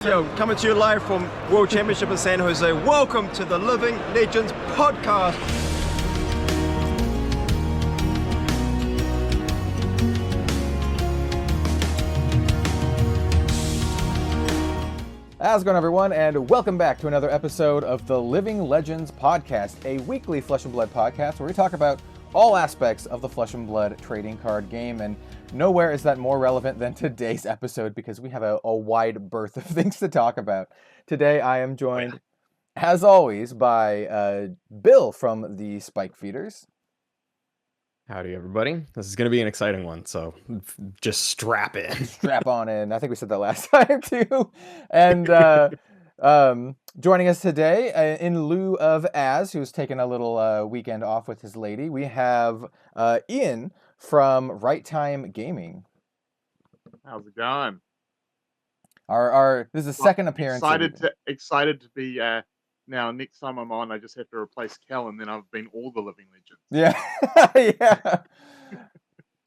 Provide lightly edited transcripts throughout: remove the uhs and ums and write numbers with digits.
Yo, coming to you live from World Championship in San Jose. Welcome to the Living Legends podcast. How's it going, everyone, and welcome back to another episode of the Living Legends podcast, a weekly Flesh and Blood podcast where we talk about all aspects of the Flesh and Blood trading card game, and nowhere is that more relevant than today's episode because we have a wide berth of things to talk about. Today I am joined, as always, by Bill from the Spike Feeders. Howdy, everybody. This is going to be an exciting one, so just strap in. Strap on in. I think we said that last time, too. And joining us today, in lieu of Az, who's taken a little weekend off with his lady, we have Iain from Right Time Gaming. How's it going? This is the second appearance. Excited to be now. Next time I'm on, I just have to replace Kel, and then I've been all the Living Legends. Yeah,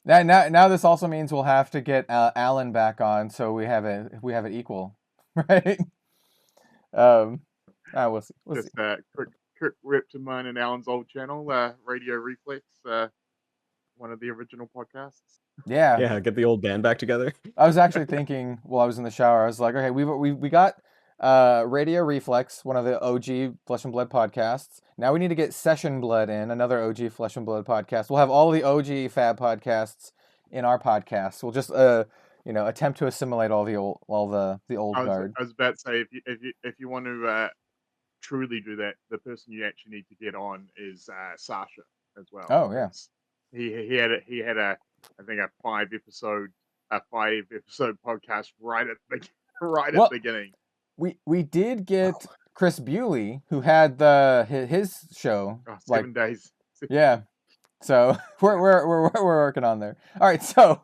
yeah. Now this also means we'll have to get Alan back on, so we have it equal, right? We'll see. Just quick rip to mine and Alan's old channel, Radio Reflex, one of the original podcasts. Yeah, get the old band back together. I was actually thinking while I was in the shower, I was like, okay, we got Radio Reflex, one of the OG Flesh and Blood podcasts. Now we need to get Session Blood in, another OG Flesh and Blood podcast. We'll have all the OG FAB podcasts in our podcast. We'll just attempt to assimilate all the old guard. I was about to say, if you want to truly do that, the person you actually need to get on is Sasha as well. Oh yeah, he had a I think a five episode podcast right at the beginning. We did get Chris Bewley, who had his show 7 days. Yeah, so we're working on there. All right, so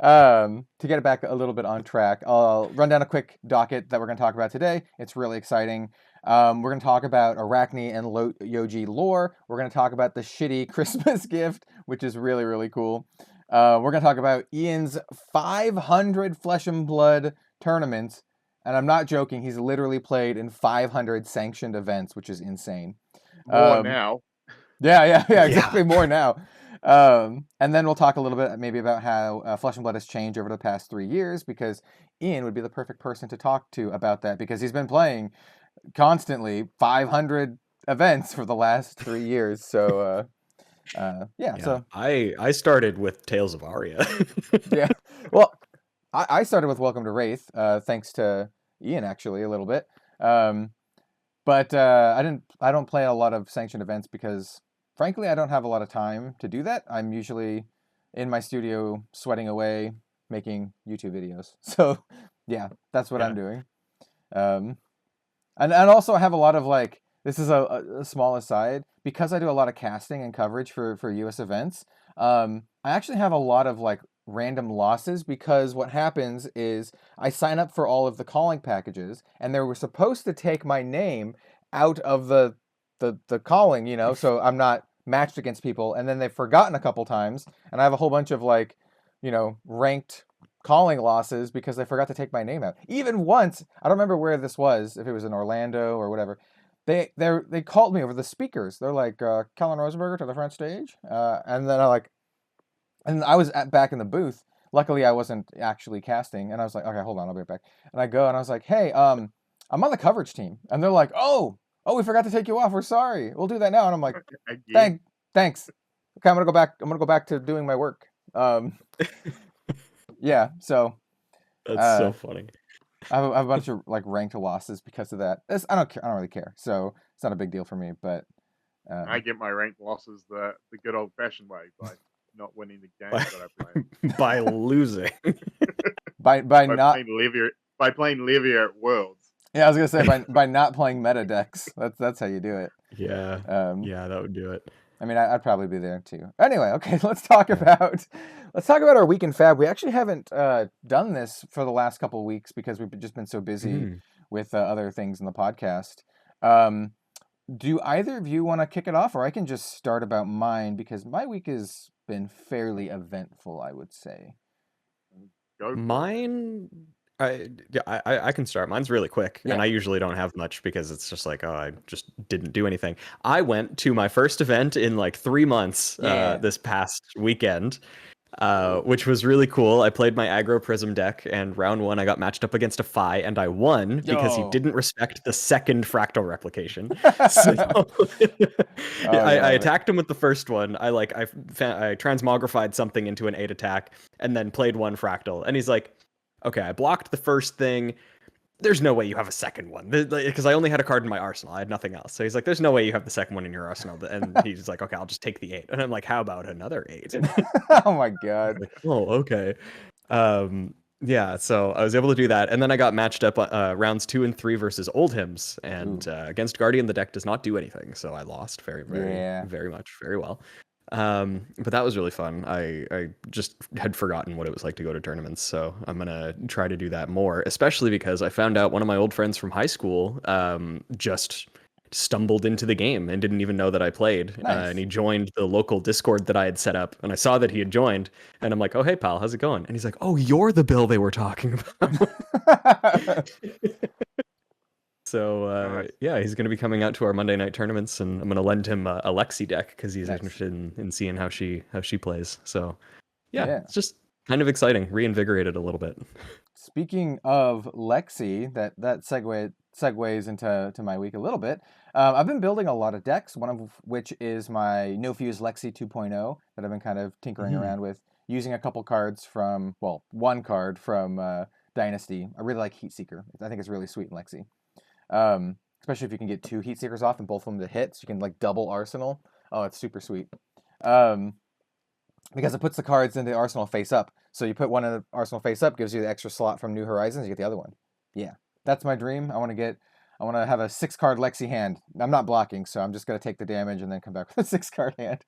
to get it back a little bit on track, I'll run down a quick docket that we're going to talk about today. It's really exciting. We're going to talk about Arakni and Yoji lore. We're going to talk about the shitty Christmas gift, which is really, really cool. We're going to talk about Iain's 500 Flesh and Blood tournaments. And I'm not joking. He's literally played in 500 sanctioned events, which is insane. More now. Yeah, exactly. More now. And then we'll talk a little bit maybe about how Flesh and Blood has changed over the past 3 years, because Iain would be the perfect person to talk to about that, because he's been playing constantly 500 events for the last 3 years. So, So I started with Tales of Aria. Yeah. Well, I started with Welcome to Wraith, thanks to Iain actually a little bit. But I don't play a lot of sanctioned events because frankly I don't have a lot of time to do that. I'm usually in my studio sweating away making YouTube videos. So yeah, that's what I'm doing. And also I have a lot of this is a small aside, because I do a lot of casting and coverage for US events. I actually have a lot of random losses, because what happens is I sign up for all of the calling packages and they were supposed to take my name out of the calling, so I'm not matched against people, and then they've forgotten a couple times and I have a whole bunch of ranked calling losses because they forgot to take my name out. Even once, I don't remember where this was, if it was in Orlando or whatever, they called me over the speakers. They're like, Kellen Rosenberger to the front stage, and then and I was back in the booth. Luckily, I wasn't actually casting, and I was like, okay, hold on, I'll be right back. And I go, and I was like, hey, I'm on the coverage team. And they're like, oh, we forgot to take you off. We're sorry. We'll do that now. And I'm like, thanks. Okay, I'm gonna go back to doing my work. Yeah, so that's so funny. I have a bunch of ranked losses because of that. I don't really care. So it's not a big deal for me. But I get my ranked losses the good old fashioned way, by not winning the games that I play. By losing. by playing Levier at Worlds. Yeah, I was gonna say by not playing meta decks. That's how you do it. Yeah. That would do it. I mean, I'd probably be there too. Anyway, okay, let's talk about our week in Fab. We actually haven't done this for the last couple of weeks because we've just been so busy with other things in the podcast. Do either of you want to kick it off, or I can just start about mine, because my week has been fairly eventful, I would say. Mine I can start. Mine's really quick, Yeah. and I usually don't have much because it's just like, oh, I just didn't do anything. I went to my first event in like 3 months Yeah. this past weekend, which was really cool. I played my aggro prism deck, and round 1 I got matched up against a Fi, and I won because he Yo. didn't respect the second fractal replication. So Oh, yeah, I love it. attacked him with the first one. I transmogrified something into an 8 attack, and then played 1 fractal. And he's like, okay, I blocked the first thing. There's no way you have a second one, because I only had a card in my arsenal. I had nothing else. So he's like, there's no way you have the second one in your arsenal. And he's like, okay, I'll just take the 8. And I'm like, how about another 8? Oh my god. Like, oh, okay. Yeah, so I was able to do that. And then I got matched up rounds 2 and 3 versus Old Hymns. And against Guardian, the deck does not do anything. So I lost very well. But that was really fun. I just had forgotten what it was like to go to tournaments, so I'm gonna try to do that more, especially because I found out one of my old friends from high school just stumbled into the game and didn't even know that I played. Nice. And he joined the local Discord that I had set up, and I saw that he had joined, and I'm like, oh, hey pal, how's it going? And he's like, oh, you're the Bill they were talking about. So yeah, he's going to be coming out to our Monday night tournaments, and I'm going to lend him a Lexi deck because he's interested in seeing how she plays. So yeah, it's just kind of exciting, reinvigorated a little bit. Speaking of Lexi, that segues into my week a little bit. I've been building a lot of decks, one of which is my No Fuse Lexi 2.0 that I've been kind of tinkering around with, using a couple cards from, well, one card from Dynasty. I really like Heat Seeker. I think it's really sweet in Lexi. Especially if you can get 2 Heat Seekers off and both of them to hit, so you can like double Arsenal. Oh, it's super sweet. Because it puts the cards into the Arsenal face up. So you put one in the Arsenal face up, gives you the extra slot from New Horizons, you get the other one. Yeah, that's my dream. I want to have a 6-card Lexi hand. I'm not blocking, so I'm just going to take the damage and then come back with a 6-card hand.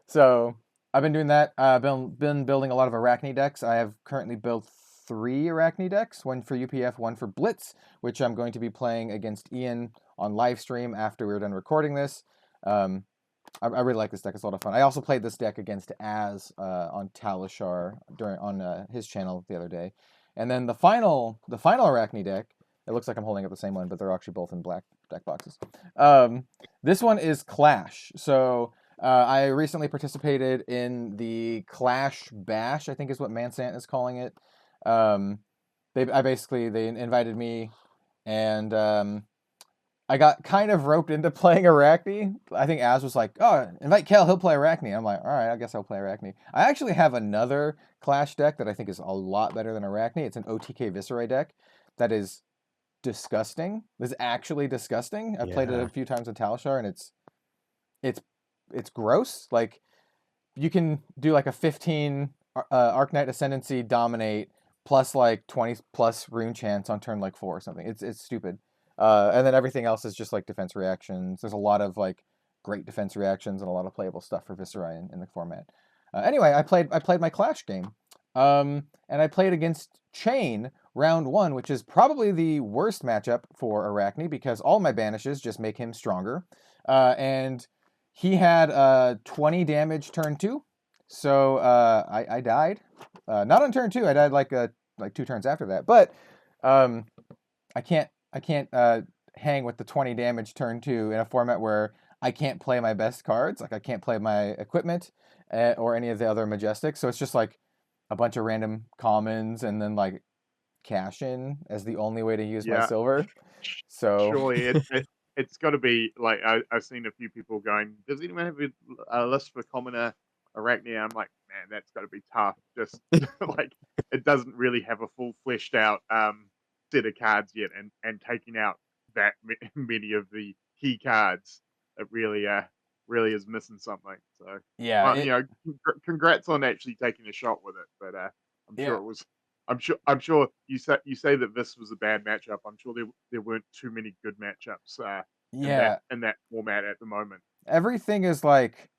So I've been doing that. I've been building a lot of Arakni decks. I have currently built 3 Arakni decks, one for UPF, one for Blitz, which I'm going to be playing against Iain on live stream after we're done recording this. I really like this deck. It's a lot of fun. I also played this deck against Az on Talishar on his channel the other day. And then the final Arakni deck, it looks like I'm holding up the same one, but they're actually both in black deck boxes. This one is Clash. So I recently participated in the Clash Bash, I think is what Mansant is calling it. They invited me, and I got kind of roped into playing Arakni. I think Az was like, oh, invite Kel, he'll play Arakni. I'm like, all right, I guess I'll play Arakni. I actually have another Clash deck that I think is a lot better than Arakni. It's an OTK Viscerai deck that is disgusting. It's actually disgusting. I've played it a few times with Talishar, and it's gross. Like, you can do like a 15 Arknight Ascendancy Dominate plus like 20 plus rune chance on turn like 4 or something. It's stupid. And then everything else is just like defense reactions. There's a lot of like great defense reactions and a lot of playable stuff for Viscerai in the format. Anyway, I played my Clash game, and I played against Chain round 1, which is probably the worst matchup for Arakni because all my banishes just make him stronger. And he had 20 damage turn 2, so I died. Not on turn 2. I died like 2 turns after that. But I can't hang with the 20 damage turn 2 in a format where I can't play my best cards. Like I can't play my equipment or any of the other Majestics. So it's just like a bunch of random commons and then like cash in as the only way to use my silver. So surely it's got to be like I've seen a few people going, does anyone have a list for commoner Arakni? I'm like, man, that's got to be tough. Just like it doesn't really have a full fleshed out set of cards yet, and taking out that many of the key cards, it really is missing something. So yeah, congrats on actually taking a shot with it. But I'm sure it was. I'm sure you say that this was a bad matchup. I'm sure there weren't too many good matchups in that format at the moment. Everything is like,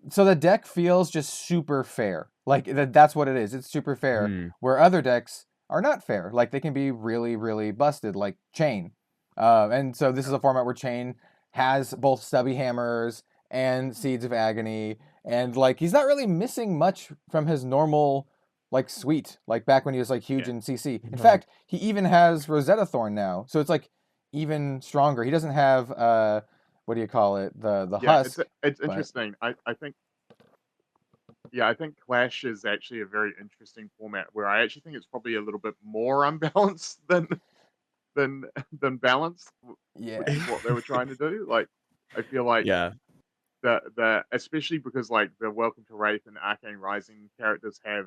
so the deck feels just super fair. Like that's what it is. It's super fair. Where other decks are not fair. Like they can be really, really busted, like Chain. And so this is a format where Chain has both Stubby Hammers and Seeds of Agony, and like he's not really missing much from his normal like sweet, like back when he was like huge in CC. In Right. fact, he even has Rosetta Thorn now, so it's like even stronger. He doesn't have what do you call it? The husk. It's but- interesting. I think I think Clash is actually a very interesting format where I actually think it's probably a little bit more unbalanced than balanced. Yeah. Which is what they were trying to do. Like, I feel like Yeah. the especially because like the Welcome to Wraith and Arcane Rising characters have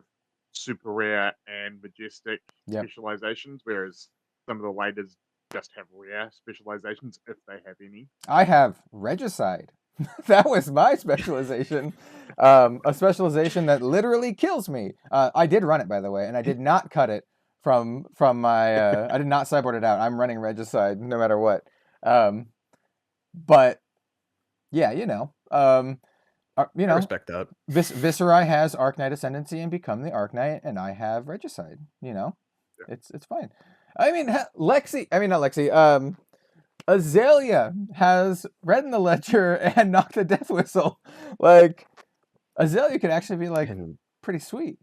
super rare and majestic Yep. specializations, whereas some of the laters just have rare specializations if they have any. I have Regicide. That was my specialization. A specialization that literally kills me. I did run it, by the way, and I did not cut it from my. I did not sideboard it out. I'm running Regicide no matter what. But yeah, I respect that. Viserai has Arknight Ascendancy and become the Arknight, and I have Regicide. It's fine. I mean, Lexi. I mean, not Lexi. Azalea has Red in the Ledger and Knock the Death Whistle. Like, Azalea could actually be like pretty sweet.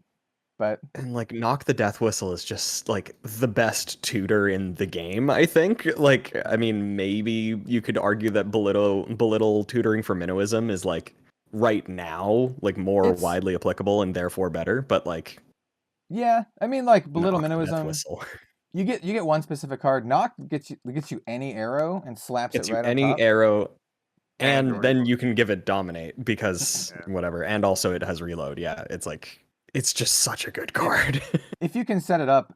And like Knock the Death Whistle is just like the best tutor in the game, I think. Like, I mean, maybe you could argue that belittle tutoring for Minnoism is like right now like more widely applicable and therefore better, but like yeah, I mean, like belittle Knock the Death Minnoism. Whistle. You get one specific card. Knock gets you any arrow and slaps Gets it right you on any top. arrow, and And then reload. you can give it Dominate because Yeah. whatever, and also it has Reload. Yeah, it's like it's just such a good card. If you can set it up,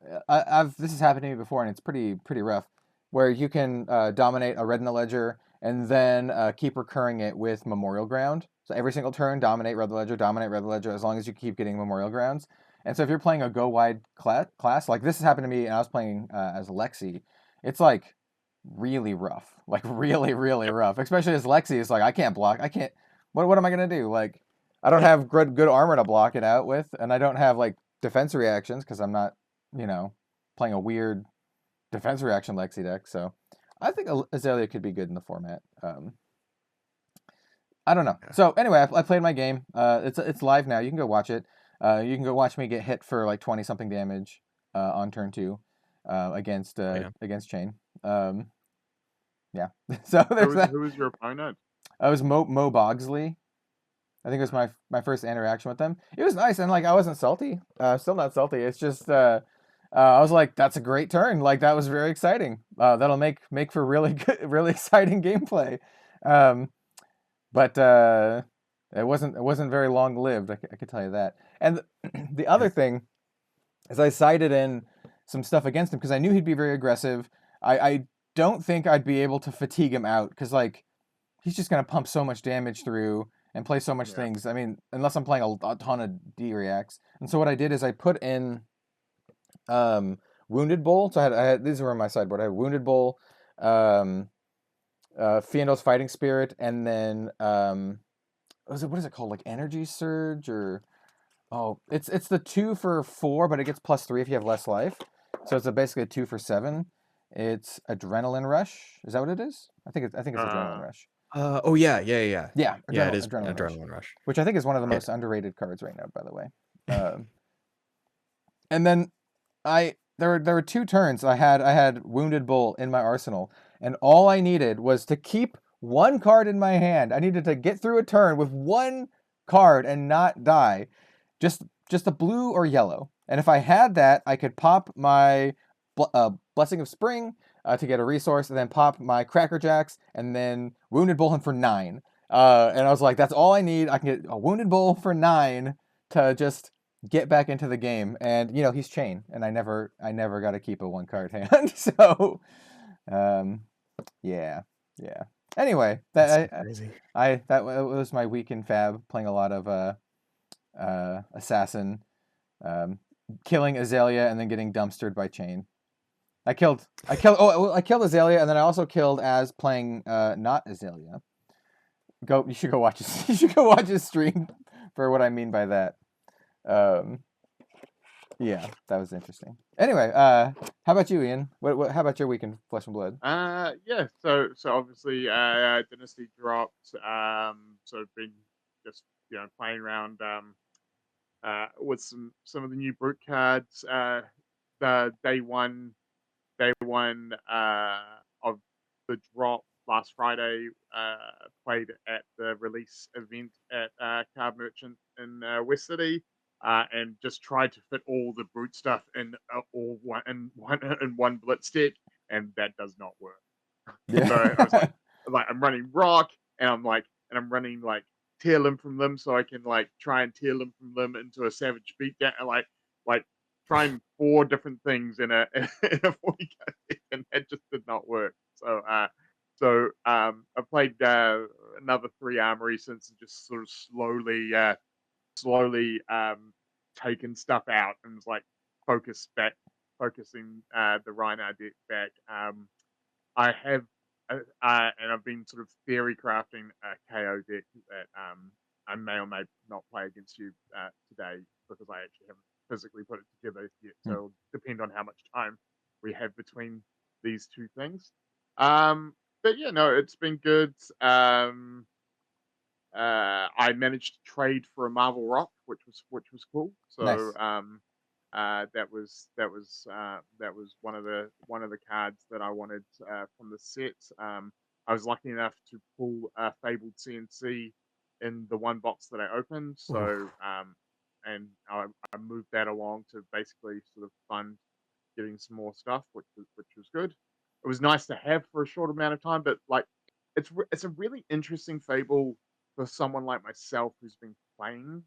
this has happened to me before, and it's pretty rough. Where you can dominate a Red in the Ledger and then keep recurring it with Memorial Ground. So every single turn, dominate Red in the Ledger, dominate Red in the Ledger, as long as you keep getting Memorial Grounds. And so if you're playing a go wide class, like this has happened to me, and I was playing as Lexi, it's like really rough, like really rough. Especially as Lexi is like, I can't block, I can't. What am I gonna do? Like, I don't have good armor to block it out with, and I don't have like defense reactions because I'm not, playing a weird defense reaction Lexi deck. So I think Azalea could be good in the format. I don't know. So anyway, I played my game. It's live now. You can go watch it. You can go watch me get hit for like 20 something damage on turn 2 against Chain. Yeah. So there's that. Who was your opponent? I was Mo Bogsley. I think it was my first interaction with them. It was nice, and like I wasn't salty. Still not salty. It's just I was like, that's a great turn. Like that was very exciting. That'll make for really good, really exciting gameplay. But it wasn't very long lived. I could tell you that. And the other thing is I sided in some stuff against him because I knew he'd be very aggressive. I don't think I'd be able to fatigue him out because like he's just gonna pump so much damage through and play so much things. I mean, unless I'm playing a ton of D-reacts. And so what I did is I put in Wounded Bull. So I had these were on my sideboard. I had Wounded Bull, Fiando's Fighting Spirit, and then what is it called? Like Energy Surge or it's the 2 for 4, but it gets +3 if you have less life. So it's basically a 2 for 7. It's Adrenaline Rush. Is that what it is? I think it's Adrenaline Rush. Yeah. Yeah, It is Adrenaline Rush. Which I think is one of the most underrated cards right now, by the way. And then there were 2 turns. I had Wounded Bull in my arsenal, and all I needed was to keep 1 card in my hand. I needed to get through a turn with 1 card and not die, just a blue or yellow. And if I had that, I could pop my Blessing of Spring to get a resource, and then pop my Cracker Jacks, and then Wounded Bull him for 9. And I was like, that's all I need. I can get a Wounded Bull for 9 to just get back into the game. And he's Chain, and I never got to keep a 1 card hand. So, yeah. Anyway, that was my week in Fab, playing a lot of Assassin, killing Azalea, and then getting dumpstered by Chain. I killed Azalea, and then I also killed Az playing not Azalea. You should go watch his his stream for what I mean by that. Yeah, that was interesting. Anyway, how about you, Ian? How about your week in Flesh and Blood? Yeah. So obviously, Dynasty dropped. So I've been just playing around with some of the new brute cards. The day one of the drop last Friday. Played at the release event at Card Merchant in West City. And just tried to fit all the brute stuff in all one blitz deck, and that does not work. Yeah. So I was like, I'm running rock, and I'm running like tear limb from them, so I can like try and tear limb from them into a savage beatdown, like trying 4 different things in a in a 40 card deck, and that just did not work. So I played another 3 armory since, and just sort of slowly taking stuff out, and was like focusing the Reinhard deck back. I have and I've been sort of theory crafting a KO deck that I may or may not play against you today, because I actually haven't physically put it together yet. So it'll depend on how much time we have between these 2 things. But yeah, no, it's been good. I managed to trade for a Marvel Rock, which was cool. So Nice. that was one of the cards that I wanted from the set. I was lucky enough to pull a Fabled CNC in the one box that I opened. So and I moved that along to basically sort of fund getting some more stuff, which was good. It was nice to have for a short amount of time, but like it's a really interesting Fable for someone like myself who's been playing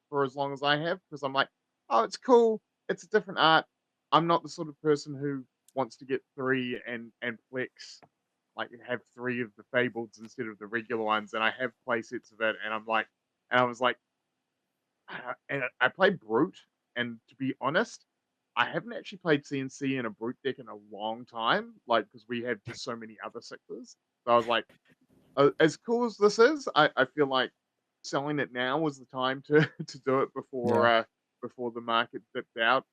for as long as I have, because I'm like, oh, it's cool. It's a different art. I'm not the sort of person who wants to get 3 and flex, like have 3 of the Fableds instead of the regular ones. And I have play sets of it, and I was like, and I played Brute, and to be honest, I haven't actually played CNC in a Brute deck in a long time, like because we have just so many other 6s. So I was like, as cool as this is, I feel like selling it now was the time to to do it before the market dipped out.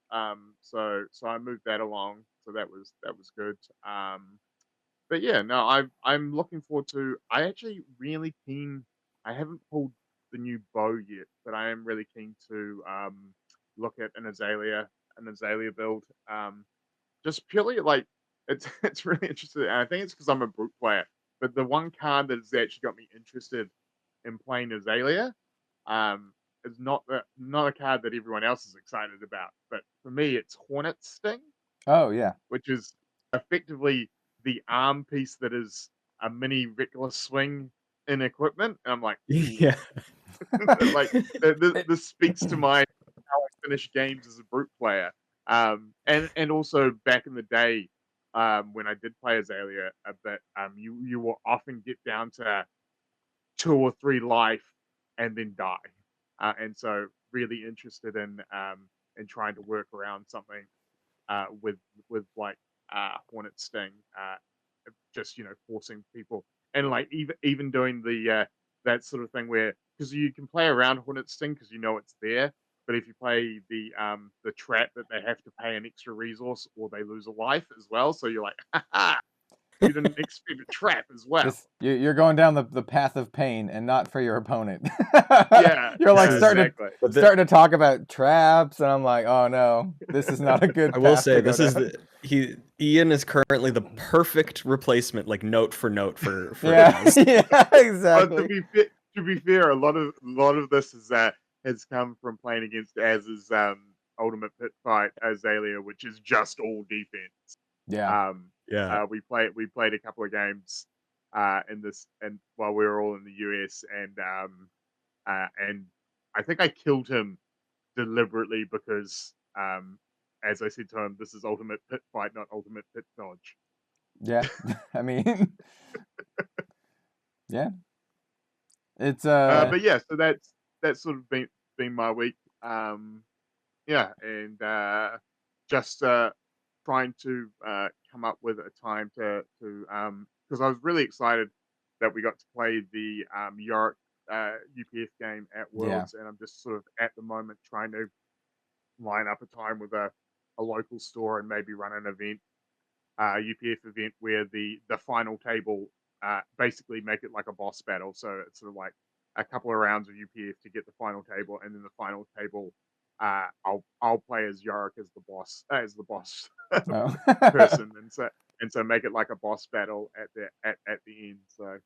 So I moved that along. So that was good. But yeah, no, I'm looking forward to. I actually really keen. I haven't pulled the new bow yet, but I am really keen to look at an Azalea build. Just purely like it's really interesting. And I think it's because I'm a brute player. But the one card that has actually got me interested in playing Azalea is not a card that everyone else is excited about. But for me, it's Hornet Sting, Oh yeah. which is effectively the arm piece that is a mini reckless swing in equipment. And I'm like, Yeah. like this speaks to my how I finish games as a brute player. And also back in the day, when I did play Azalea a bit, you will often get down to 2 or 3 life and then die. And so really interested in trying to work around something with like Hornet Sting, just forcing people, and like even doing the that sort of thing where, because you can play around Hornet Sting because it's there, but if you play the trap, that they have to pay an extra resource or they lose a life as well. So you're like, ha, you didn't expect a trap as well. You're going down the path of pain and not for your opponent. Yeah, You're like exactly. starting to talk about traps, and I'm like, oh no, this is not a good. I will path say to go this is down. Iain is currently the perfect replacement, like note for note for Yeah, Az. yeah, But exactly. to be fair, a lot of this has come from playing against Az's ultimate pit fight Azalea, which is just all defense. Yeah, Yeah. We played a couple of games in this, and while we were all in the US, and I think I killed him deliberately because, as I said to him, this is ultimate pit fight, not ultimate pit dodge. yeah. I mean, yeah. It's But yeah, so that's sort of been my week. Yeah, and just trying to come up with a time to because I was really excited that we got to play the Yorick UPF game at Worlds, and I'm just sort of at the moment trying to line up a time with a local store and maybe run an event, UPF event, where the final table basically make it like a boss battle. So it's sort of like a couple of rounds of UPF to get the final table, and then the final table, I'll play as Yorick as the boss Oh. person, and so make it like a boss battle at the end. So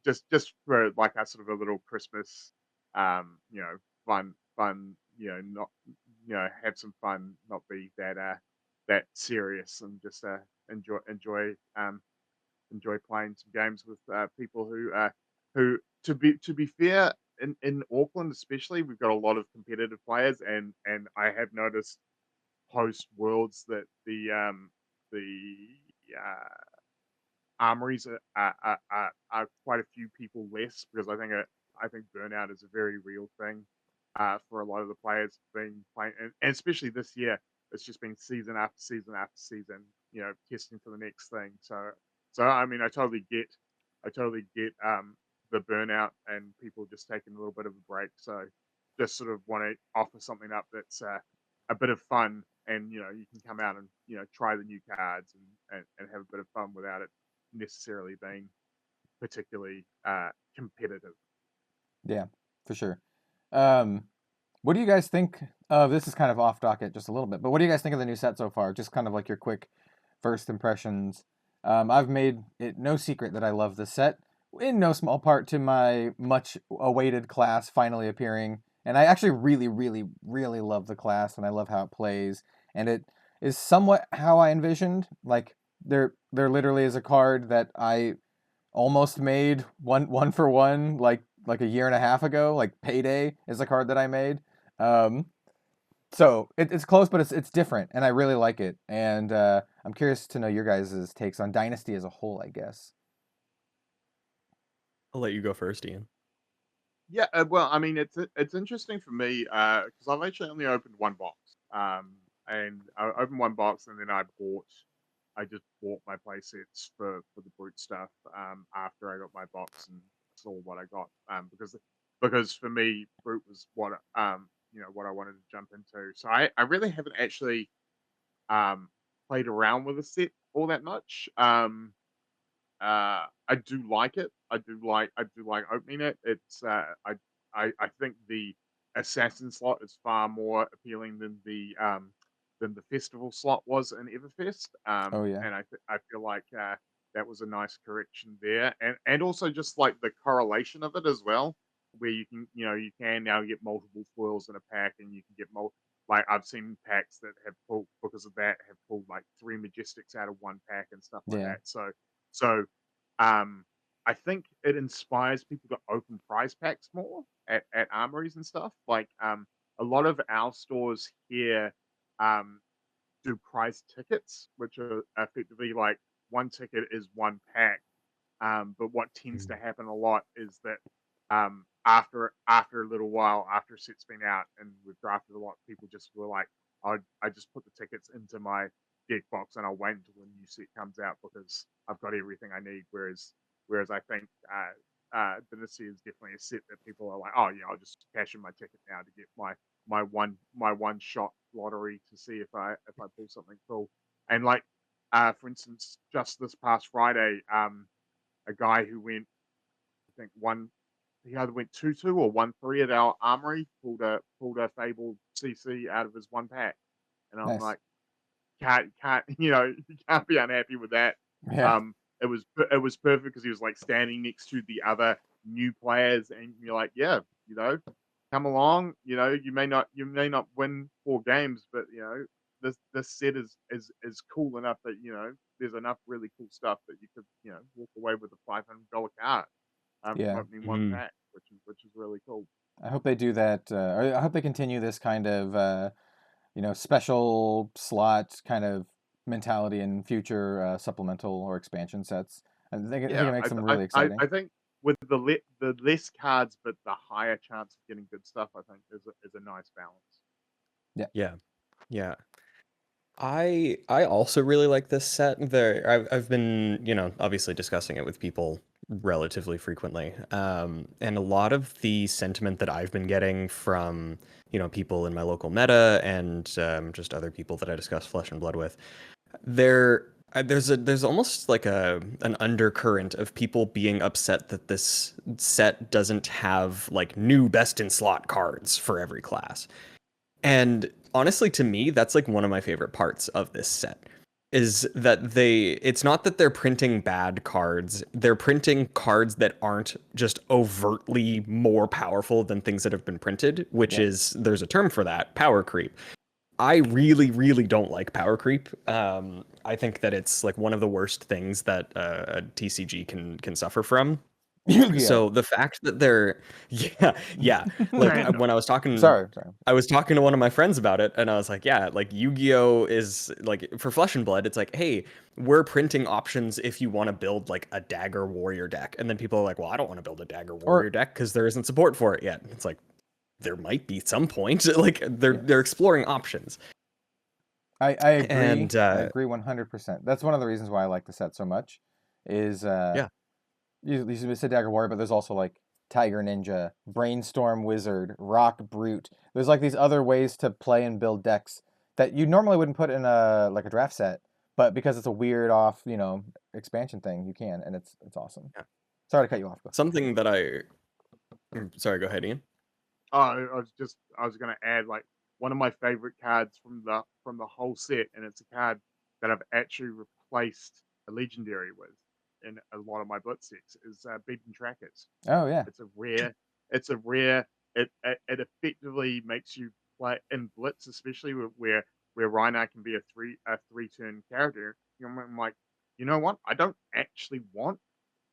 just for like a sort of a little Christmas, fun, not have some fun, not be that serious, and just enjoy playing some games with people who to be fair, in Auckland especially, we've got a lot of competitive players, and I have noticed post Worlds that the armories are quite a few people less, because I think burnout is a very real thing for a lot of the players being playing, and especially this year, it's just been season after season after season, testing for the next thing. So I mean, I totally get the burnout and people just taking a little bit of a break. So just sort of want to offer something up that's a bit of fun, and you can come out and try the new cards and have a bit of fun without it necessarily being particularly competitive. Yeah, for sure. What do you guys think of, this is kind of off docket just a little bit, but what do you guys think of the new set so far? Just kind of like your quick first impressions. I've made it no secret that I love this set, in no small part to my much awaited class finally appearing. And I actually really, really, really love the class, and I love how it plays. And it is somewhat how I envisioned. Like there literally is a card that I almost made one for one like a year and a half ago. Like Payday is a card that I made. So it's close, but it's different, and I really like it. And I'm curious to know your guys' takes on Dynasty as a whole, I guess. I'll let you go first, Iain. Yeah, well, I mean, it's interesting for me because I've actually only opened one box, and I opened one box, and then I just bought my play sets for the brute stuff after I got my box and saw what I got, because for me brute was what what I wanted to jump into. So I really haven't actually played around with the set all that much. I do like it. I do like opening it. It's I think the assassin slot is far more appealing than the festival slot was in Everfest. Oh yeah. And I feel like that was a nice correction there, and also just like the correlation of it as well, where you can now get multiple foils in a pack, and you can get like I've seen packs that have pulled, because of that, have pulled like 3 Majestics out of one pack and stuff like Yeah. that. So I think it inspires people to open prize packs more at armories and stuff. Like a lot of our stores here do prize tickets, which are effectively like one ticket is one pack. But what tends to happen a lot is that after a little while, after a set's been out and we've drafted a lot, people just were like, I just put the tickets into my deck box and I'll wait until the new set comes out because I've got everything I need. Whereas I think Dynasty is definitely a set that people are like, oh yeah, I'll just cash in my ticket now to get my one shot lottery to see if I pull something cool. And like for instance, just this past Friday, a guy who went, I think he either went 2-2 or 1-3 at our armory, pulled a Fabled CC out of his one pack, and I'm Nice. like, can't you can't be unhappy with that. Yeah. It was perfect because he was like standing next to the other new players, and you're like, yeah, come along. You may not win 4 games, but this set is cool enough that there's enough really cool stuff that you could walk away with a $500 card Yeah. opening one pack, which is really cool. I hope they do that. I hope they continue this kind of special slot kind of mentality in future supplemental or expansion sets. I think it makes them really exciting. I think with the less cards but the higher chance of getting good stuff, I think is a nice balance. Yeah. I also really like this set. I've been, obviously discussing it with people relatively frequently. And a lot of the sentiment that I've been getting from, people in my local meta and just other people that I discuss Flesh and Blood with, they're There's almost like an undercurrent of people being upset that this set doesn't have like new best in slot cards for every class. And honestly, to me, that's like one of my favorite parts of this set is that it's not that they're printing bad cards, they're printing cards that aren't just overtly more powerful than things that have been printed, which is, there's a term for that, power creep. I really, really don't like power creep. I think that it's like one of the worst things that a TCG can suffer from. So the fact that they're yeah like Random. when I was talking Sorry. I was talking to one of my friends about it, and I was like, yeah, like Yu-Gi-Oh is like, for Flesh and Blood, it's like, hey, we're printing options if you want to build like a dagger warrior deck. And then people are like, well, I don't want to build a dagger warrior deck because there isn't support for it yet. It's like, there might be some point. Like they're exploring options. I agree. And I agree 100%. That's one of the reasons why I like the set so much. Is you said Dagger Warrior, but there's also like Tiger Ninja, Brainstorm Wizard, Rock Brute. There's like these other ways to play and build decks that you normally wouldn't put in a draft set, but because it's a weird off, expansion thing, you can, and it's awesome. Yeah. Sorry to cut you off. Something that sorry, go ahead, Iain. I was gonna add like one of my favorite cards from the whole set, and it's a card that I've actually replaced a legendary with in a lot of my blitz sets is Beaten Trackers. Oh yeah. It's a rare. It effectively makes you play in blitz, especially where Rhinar can be a three turn character. I'm like, you know what? I don't actually want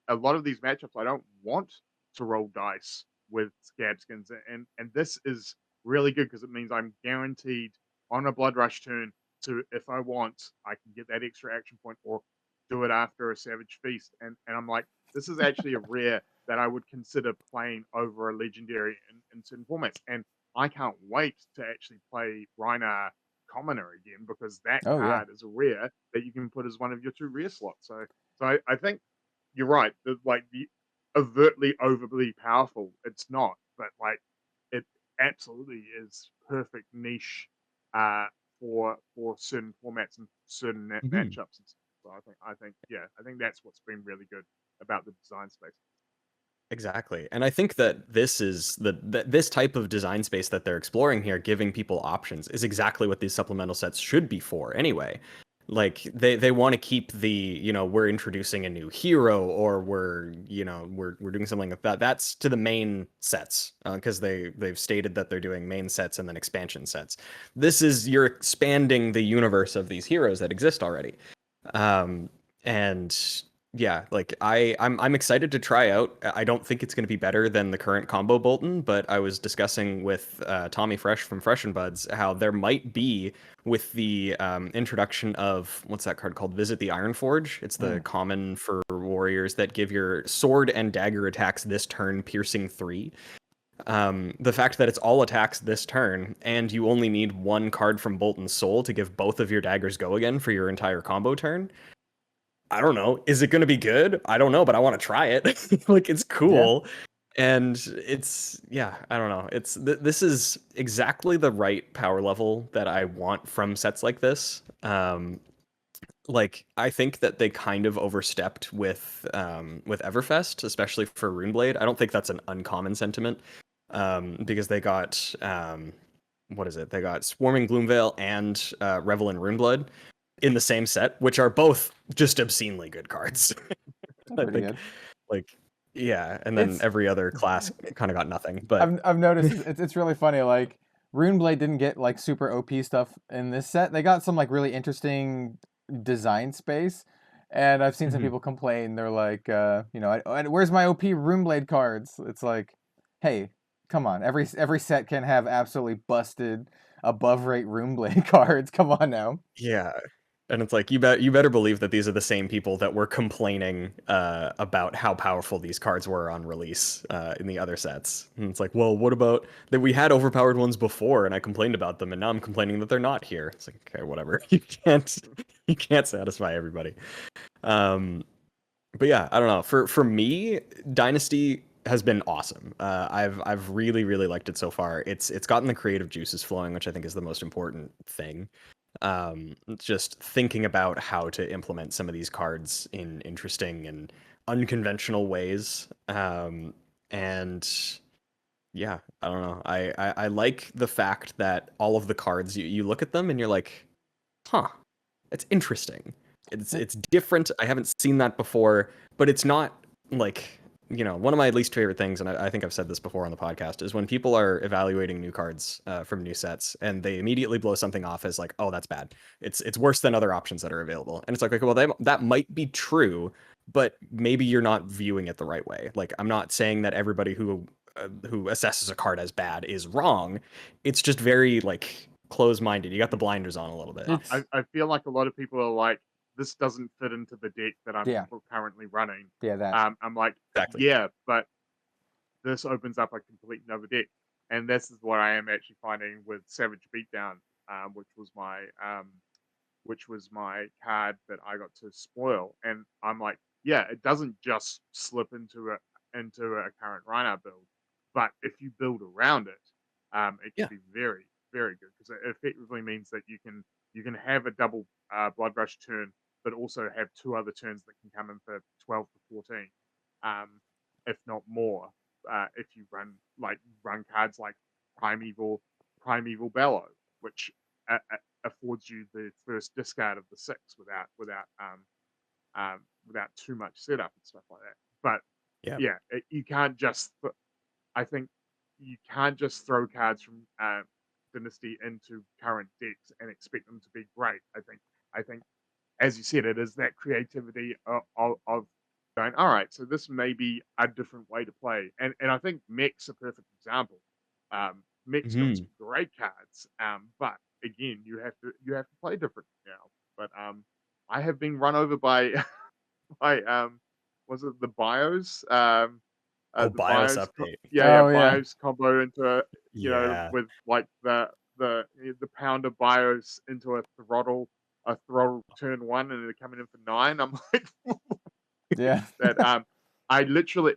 a lot of these matchups. I don't want to roll dice with Scabskins, and this is really good because it means I'm guaranteed on a Blood Rush turn to, if I want, I can get that extra action point or do it after a Savage Feast, and I'm like, this is actually a rare that I would consider playing over a legendary in certain formats, and I can't wait to actually play Rhinar Commoner again because that card is a rare that you can put as one of your 2 rare slots. So I think you're right. The overtly overly powerful, it's not, but like it absolutely is perfect niche for certain formats and certain matchups. So I think that's what's been really good about the design space. Exactly. And I think that this is this type of design space that they're exploring here, giving people options, is exactly what these supplemental sets should be for anyway. Like they want to keep the, we're introducing a new hero, or we're doing something like that. That's to the main sets, because they've stated that they're doing main sets and then expansion sets. This is, you're expanding the universe of these heroes that exist already. And yeah, like I'm excited to try out. I don't think it's going to be better than the current combo Bolton, but I was discussing with Tommy Fresh from Fresh and Buds how there might be, with the introduction of, what's that card called? Visit the Ironforge. It's the common for warriors that give your sword and dagger attacks this turn piercing 3. The fact that it's all attacks this turn, and you only need 1 card from Bolton's Soul to give both of your daggers go again for your entire combo turn. I don't know. Is it going to be good? I don't know, but I want to try it. Like, it's cool. Yeah. And it's, I don't know. It's this is exactly the right power level that I want from sets like this. Like, I think that they kind of overstepped with Everfest, especially for Runeblade. I don't think that's an uncommon sentiment, because they got, what is it? They got Swarming Gloomveil and Revel in Runeblood in the same set, which are both just obscenely good cards. I think, good. Like, and then every other class kind of got nothing. But I've noticed it's really funny. Like, Runeblade didn't get like super OP stuff in this set. They got some like really interesting design space, and I've seen some people complain. They're like, where's my OP Runeblade cards? It's like, hey, come on. Every set can have absolutely busted above rate Runeblade cards. Come on now. Yeah. And it's like, you better believe that these are the same people that were complaining about how powerful these cards were on release in the other sets. And it's like, well, what about that? We had overpowered ones before, and I complained about them, and now I'm complaining that they're not here. It's like, okay, whatever. You can't satisfy everybody. But yeah, I don't know. For me, Dynasty has been awesome. I've really, really liked it so far. It's gotten the creative juices flowing, which I think is the most important thing. just thinking about how to implement some of these cards in interesting and unconventional ways. And yeah, I don't know. I like the fact that all of the cards you look at them and you're like, huh, it's interesting. It's different. I haven't seen that before, but it's not like, one of my least favorite things, and I think I've said this before on the podcast, is when people are evaluating new cards from new sets and they immediately blow something off as like, oh, that's bad. It's worse than other options that are available. And it's like, okay, well, that might be true, but maybe you're not viewing it the right way. Like, I'm not saying that everybody who assesses a card as bad is wrong. It's just very like close-minded. You got the blinders on a little bit. I feel like a lot of people are like, this doesn't fit into the deck that I'm currently running. That. I'm like, Exactly. yeah, but this opens up a complete another deck, and this is what I am actually finding with Savage Beatdown, which was my card that I got to spoil, and I'm like, yeah, it doesn't just slip into a current Rhino build, but if you build around it, it can be very, very good, because it effectively means that you can have a double Blood Rush turn, but also have two other turns that can come in for 12 to 14, if not more. If you run cards like Primeval Bellow, which affords you the first discard of the 6 without too much setup and stuff like that. But you can't just. I think you can't just throw cards from Dynasty into current decks and expect them to be great. I think, as you said, it is that creativity of going, all right, so this may be a different way to play. And I think Mech's a perfect example. Mech's got some great cards, but again, you have to play different now. But I have been run over by was it the BIOS? The BIOS update. BIOS combo into with like the pounder BIOS into a throttle turn 1, and they're coming in for 9. I'm like, that I literally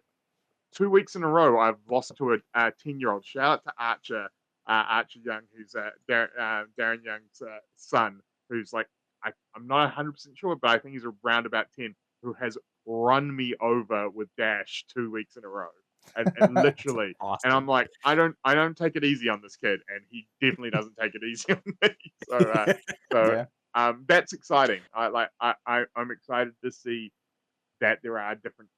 2 weeks in a row I've lost to a 10-year-old. Shout out to Archer Young, who's Darren Young's son, who's like, I'm not 100% sure, but I think he's around about 10, who has run me over with Dash 2 weeks in a row. And literally, awesome. And I'm like, I don't take it easy on this kid, and he definitely doesn't take it easy on me. So that's exciting. I'm excited to see that there are different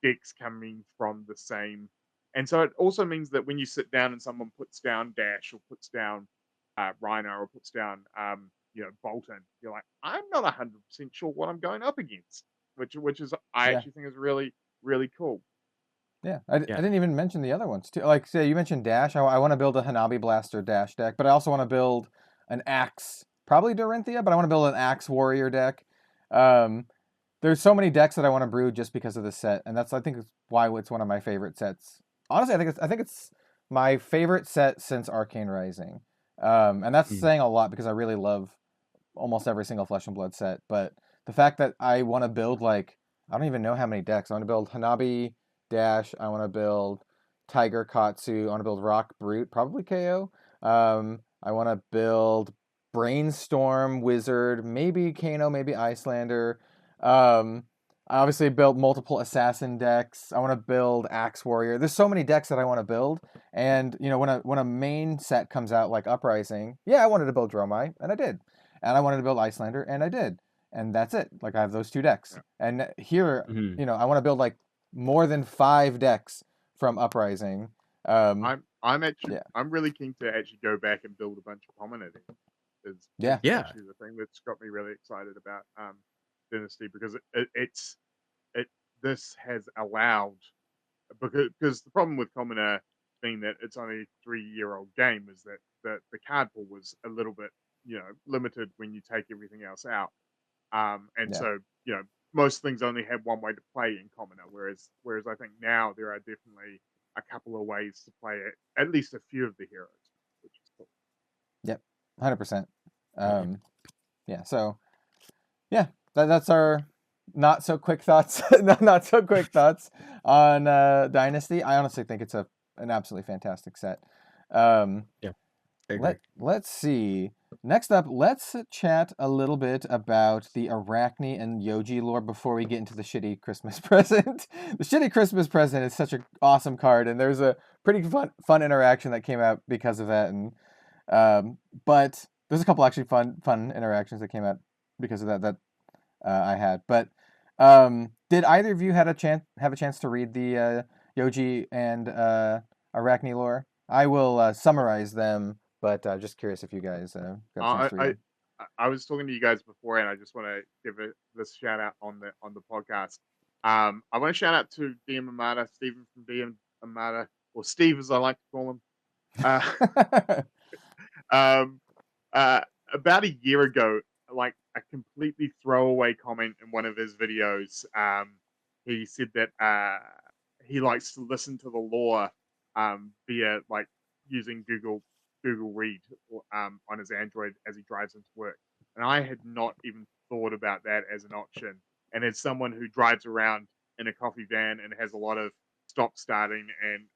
decks coming from the same, and so it also means that when you sit down and someone puts down Dash or puts down Rhino or puts down Bolton, you're like, I'm not 100% sure what I'm going up against, which is I actually think is really, really cool. Yeah, I didn't even mention the other ones too. Like, say you mentioned Dash. I want to build a Hanabi Blaster Dash deck, but I also want to build an Axe, probably Dorinthia, but I want to build an Axe Warrior deck. There's so many decks that I want to brew just because of the set, and I think why it's one of my favorite sets. Honestly, I think it's my favorite set since Arcane Rising, and that's saying a lot because I really love almost every single Flesh and Blood set. But the fact that I want to build I don't even know how many decks. I want to build Hanabi Dash. I want to build Tiger Katsu. I want to build Rock Brute, probably KO. I want to build Brainstorm Wizard, maybe Kano, maybe Icelander. I obviously built multiple assassin decks. I want to build Axe Warrior. There's so many decks that I want to build, and when a main set comes out like Uprising, I wanted to build Dromai, and I did, and I wanted to build Icelander, and I did, and that's it. Like, I have those 2 decks, and here, I want to build more than 5 decks from Uprising. I'm really keen to actually go back and build a bunch of common editions. Is actually the thing that's got me really excited about Dynasty, because this has allowed, because the problem with Commoner being that it's only a 3-year-old game is that the card pool was a little bit limited when you take everything else out, so most things only have one way to play in Commoner, whereas I think now there are definitely a couple of ways to play it, at least a few of the heroes, which is cool. Yep, 100%. So that's our not so quick thoughts on Dynasty. I honestly think it's an absolutely fantastic set. I agree. Let's see. next up, let's chat a little bit about the Arakni and Yoji lore before we get into the shitty Christmas present. The shitty Christmas present is such an awesome card, and there's a pretty fun interaction that came out because of that. And but there's a couple actually fun interactions that came out because of that I had. But did either of you have a chance to read the Yoji and Arakni lore? I will summarize them. But just curious if you guys got a chance to read. I was talking to you guys before, and I just want to give this shout out on the podcast. I want to shout out to DM Amada, Stephen from DM Amada, or Steve as I like to call him. About a year ago, like a completely throwaway comment in one of his videos, he said that he likes to listen to the lore via like using Google Read on his Android as he drives into work. And I had not even thought about that as an option. And as someone who drives around in a coffee van and has a lot of stop starting and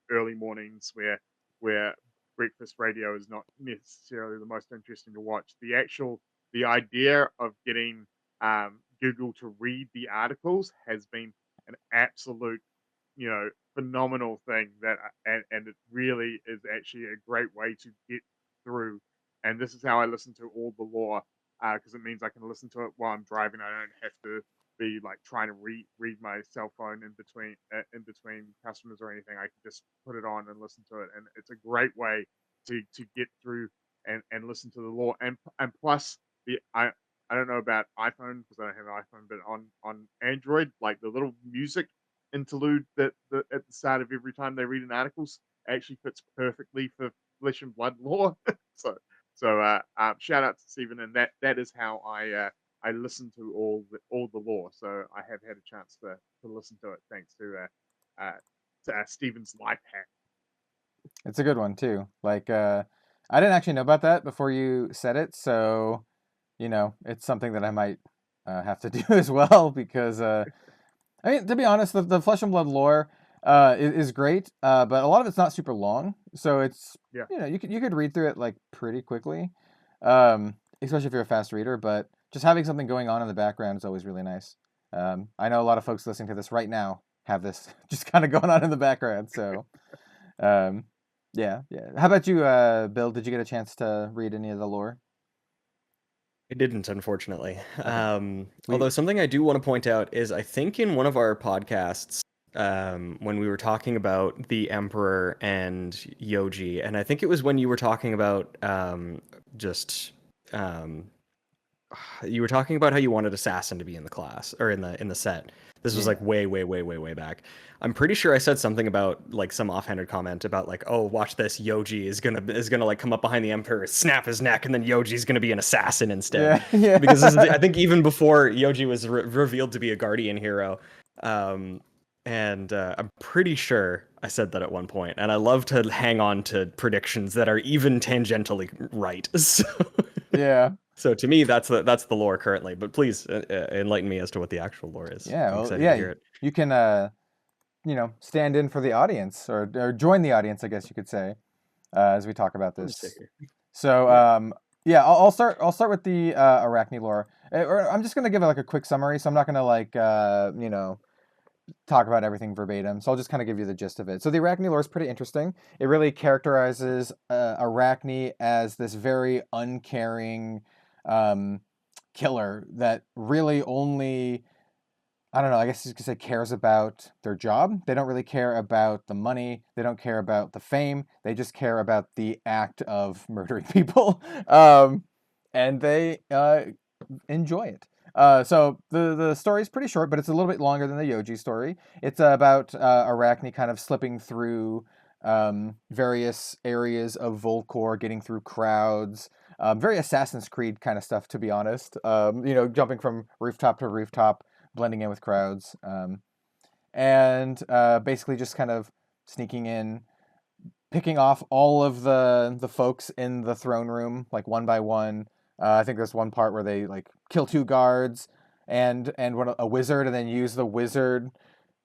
early mornings where breakfast radio is not necessarily the most interesting to watch, the idea of getting Google to read the articles has been an absolute phenomenal thing and it really is actually a great way to get through. And this is how I listen to all the lore because it means I can listen to it while I'm driving. I don't have to be like trying to read my cell phone in between customers or anything. I can just put it on and listen to it, and it's a great way to get through and listen to the lore. And plus I don't know about iPhone because I don't have an iPhone, but on Android, like the little music interlude that at the start of every time they read an article actually fits perfectly for Flesh and Blood lore. so shout out to Stephen, and that is how I listen to all the lore. So I have had a chance to listen to it thanks to Stephen's life hack. It's a good one too. Like I didn't actually know about that before you said it, so it's something that I might have to do as well because I mean, to be honest, the Flesh and Blood lore is great, but a lot of it's not super long, so it's you could read through it like pretty quickly, especially if you're a fast reader. But just having something going on in the background is always really nice. I know a lot of folks listening to this right now have this just kind of going on in the background. So, yeah. How about you, Bill? Did you get a chance to read any of the lore? I didn't, unfortunately. Although something I do want to point out is I think in one of our podcasts, when we were talking about the Emperor and Yoji, and I think it was when you were talking about you were talking about how you wanted Assassin to be in the class or in the set. This was like way back. I'm pretty sure I said something about like some offhanded comment about like, oh, watch this, Yoji is gonna like come up behind the Emperor, snap his neck, and then Yoji's gonna be an assassin instead. Yeah. Because I think even before Yoji was revealed to be a guardian hero, and I'm pretty sure I said that at one point. And I love to hang on to predictions that are even tangentially right. So yeah. So to me, that's the lore currently. But please enlighten me as to what the actual lore is. Yeah, I'm excited to hear it. You can stand in for the audience or join the audience, I guess you could say, as we talk about this. So I'll start with the Arakni lore. I'm just gonna give it like a quick summary, so I'm not gonna like talk about everything verbatim. So I'll just kind of give you the gist of it. So the Arakni lore is pretty interesting. It really characterizes Arakni as this very uncaring killer that really only, I don't know, I guess you could say cares about their job. They don't really care about the money. They don't care about the fame. They just care about the act of murdering people. And they enjoy it. So the story is pretty short, but it's a little bit longer than the Yoji story. It's about Arakni kind of slipping through various areas of Volcor, getting through crowds, very Assassin's Creed kind of stuff, to be honest. Jumping from rooftop to rooftop, blending in with crowds, and basically just kind of sneaking in, picking off all of the folks in the throne room, like one by one. I think there's one part where they like kill 2 guards and a wizard, and then use the wizard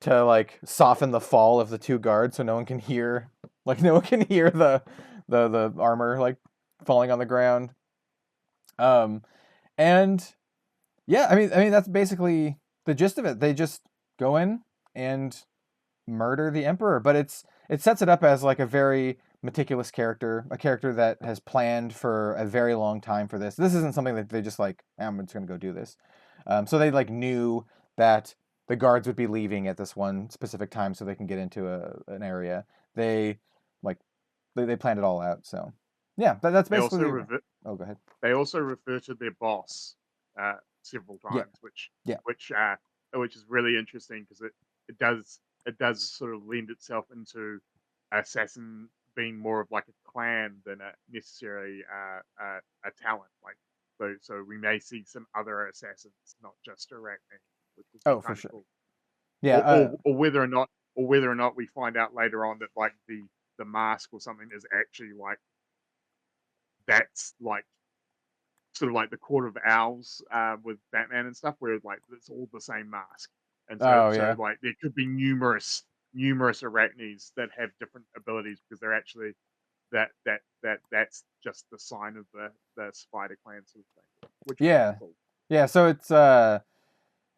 to like soften the fall of the 2 guards so no one can hear the armor like falling on the ground. And yeah, I mean that's basically the gist of it. They just go in and murder the emperor, but it sets it up as like a very meticulous character, a character that has planned for a very long time for this. This isn't something that they just like, I'm just gonna go do this. So they like knew that the guards would be leaving at this one specific time so they can get into an area. They like they planned it all out. So yeah, that's They also basically. Oh, go ahead. they also refer to their boss several Yeah. times, Yeah. which is really interesting because it does sort of lend itself into assassin being more of like a clan than necessarily a talent. Like so we may see some other assassins, not just Arakni, which is Oh, for kind of sure. cool. Yeah. Or whether or not we find out later on that like the mask or something is actually like that's like sort of like the Court of Owls with Batman and stuff, where like it's all the same mask, and Oh, so yeah. like there could be numerous arachnes that have different abilities because they're actually that's just the sign of the spider clan sort of thing, which is Yeah. cool. Yeah. So it's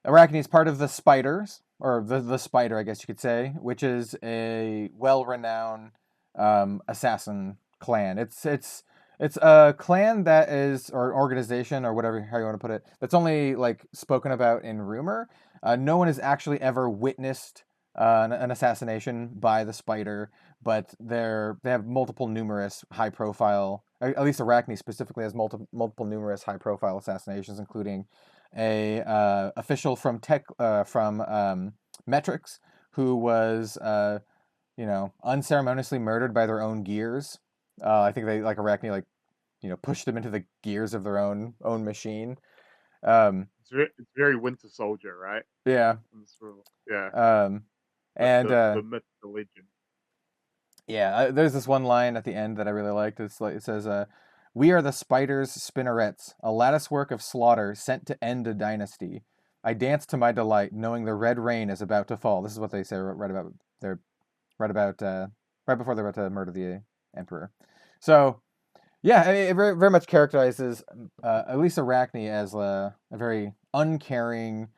Arachne is part of the spiders, or the spider, I guess you could say, which is a well-renowned assassin clan. It's a clan that is, or organization, or whatever how you want to put it, that's only like spoken about in rumor. No one has actually ever witnessed an assassination by the spider, but they have numerous high-profile. At least Arachne specifically has multiple numerous high-profile assassinations, including a official from Metrics who was unceremoniously murdered by their own gears. I think they like Arachne pushed them into the gears of their own machine. It's very Winter Soldier, right? Yeah. Yeah. And the myth, the legend. Yeah, there's this one line at the end that I really liked. It's like it says, "We are the spiders' spinnerets, a lattice work of slaughter sent to end a dynasty. I dance to my delight, knowing the red rain is about to fall." This is what they say right about right before they're about to murder the emperor. So yeah, it very, very much characterizes at least Arachne as a very uncaring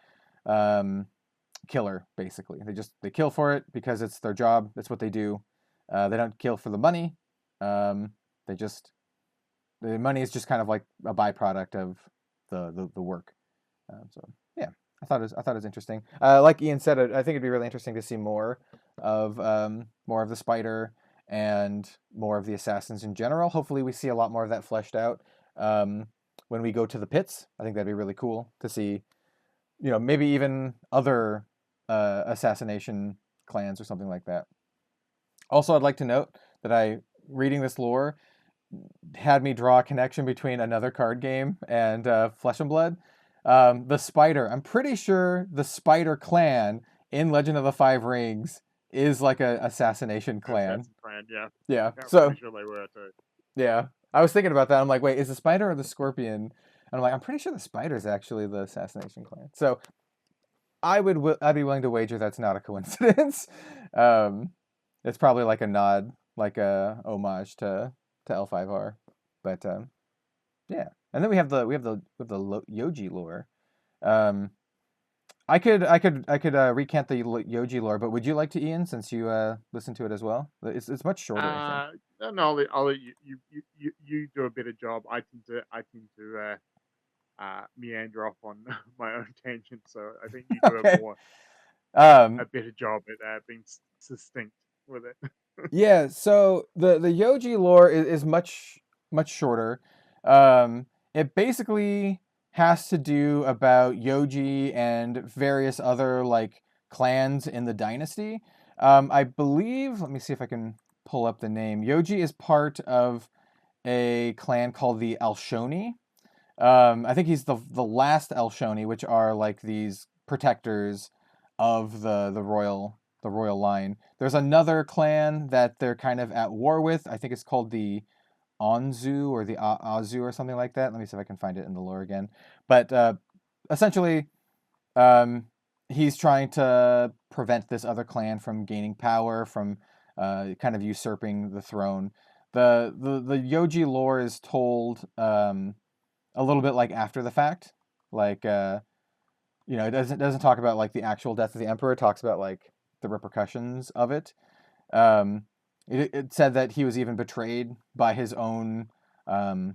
killer. Basically, they kill for it because it's their job. It's what they do. They don't kill for the money. They just the money is just kind of like a byproduct of the work. So yeah, I thought it was interesting. Like Iain said, I think it'd be really interesting to see more of the spider and more of the assassins in general. Hopefully, we see a lot more of that fleshed out when we go to the pits. I think that'd be really cool to see. Maybe even other assassination clans or something like that. Also, I'd like to note that reading this lore had me draw a connection between another card game and Flesh and Blood. The Spider. I'm pretty sure the Spider clan in Legend of the Five Rings is like a assassination clan. Assassin clan, yeah. Yeah. I'm So pretty sure they were too. yeah, I was thinking about that. I'm like, wait, is the Spider or the Scorpion? And I'm like, I'm pretty sure the Spider is actually the assassination clan. So I'd be willing to wager that's not a coincidence. It's probably like a nod, like a homage to L5R, but yeah. And then we have the Yoji lore. I could recant the Yoji lore, but would you like to, Iain, since you listened to it as well? It's much shorter, I think. No, I'll let you do a better job. I tend to meander off on my own tangent, so I think you do Okay. a better job at being succinct with it. Yeah, so the Yoji lore is much shorter. It basically has to do about Yoji and various other like clans in the dynasty. I believe, let me see if I can pull up the name. Yoji is part of a clan called the Alshoni. I think he's the last Alshoni, which are like these protectors of the royal line. There's another clan that they're kind of at war with. I think it's called the Onzu or the Azu or something like that. Let me see if I can find it in the lore again. But essentially, he's trying to prevent this other clan from gaining power, from kind of usurping the throne. The Yoji lore is told a a little bit like after the fact, like you know, it doesn't talk about like the actual death of the emperor. It talks about like the repercussions of it. It said that he was even betrayed by his own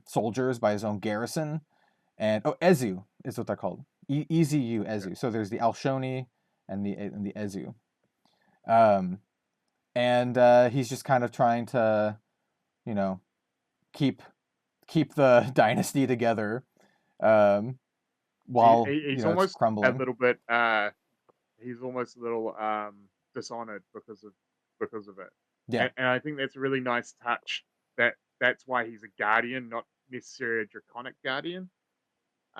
soldiers, by his own garrison, and Ezu is what they're called. Ezu, Ezu. So there's the Alshoni and the Ezu. And he's just kind of trying to, you know, keep the dynasty together, while he's it's almost crumbling. a little bit. He's almost a little dishonored because of it. Yeah. And I think that's a really nice touch. That's why he's a guardian, not necessarily a draconic guardian.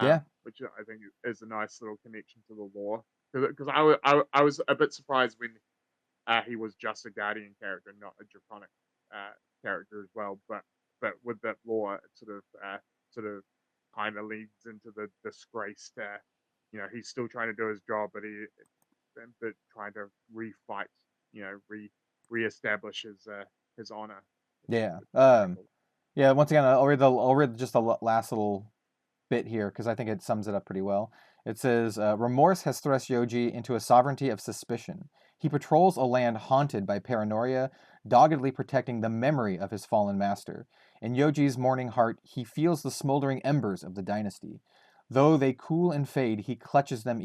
Yeah. Which I think is a nice little connection to the lore. Because I was a bit surprised when he was just a guardian character, not a draconic character as well. But with that lore, it sort of kind of leads into the disgraced. You know, he's still trying to do his job, but trying to refight. You know, reestablish his honor. Yeah. Yeah. Once again, I'll read just the last little bit here because I think it sums it up pretty well. It says, remorse has thrust Yoji into a sovereignty of suspicion. He patrols a land haunted by paranoia, doggedly protecting the memory of his fallen master. In Yoji's mourning heart, he feels the smoldering embers of the dynasty. Though they cool and fade, he clutches them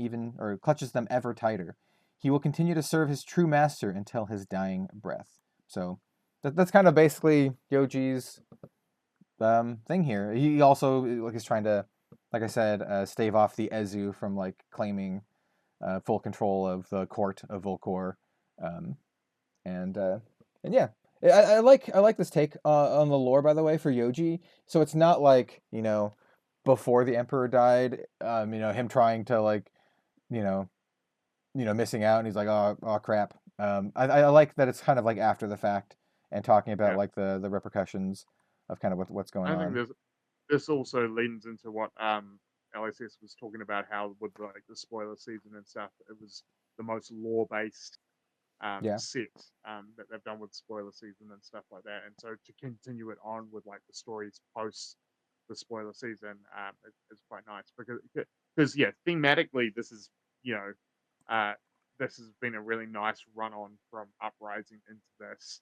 ever tighter. He will continue to serve his true master until his dying breath. So that's kind of basically Yoji's thing here. He also is trying to, like I said, stave off the Ezu from like claiming full control of the court of Volcor, and yeah, I like this take on the lore, by the way, for Yoji. So it's not like, you know, before the emperor died, you know, him trying to like, you know, missing out, and he's like, oh crap. I like that it's kind of like after the fact and talking about like the repercussions of kind of what's going on. I think this also leans into what LSS was talking about, how with like the spoiler season and stuff, it was the most lore based set that they've done with spoiler season and stuff like that. And so to continue it on with like the stories post the spoiler season is quite nice because yeah, thematically this is, you know, this has been a really nice run on from Uprising into this.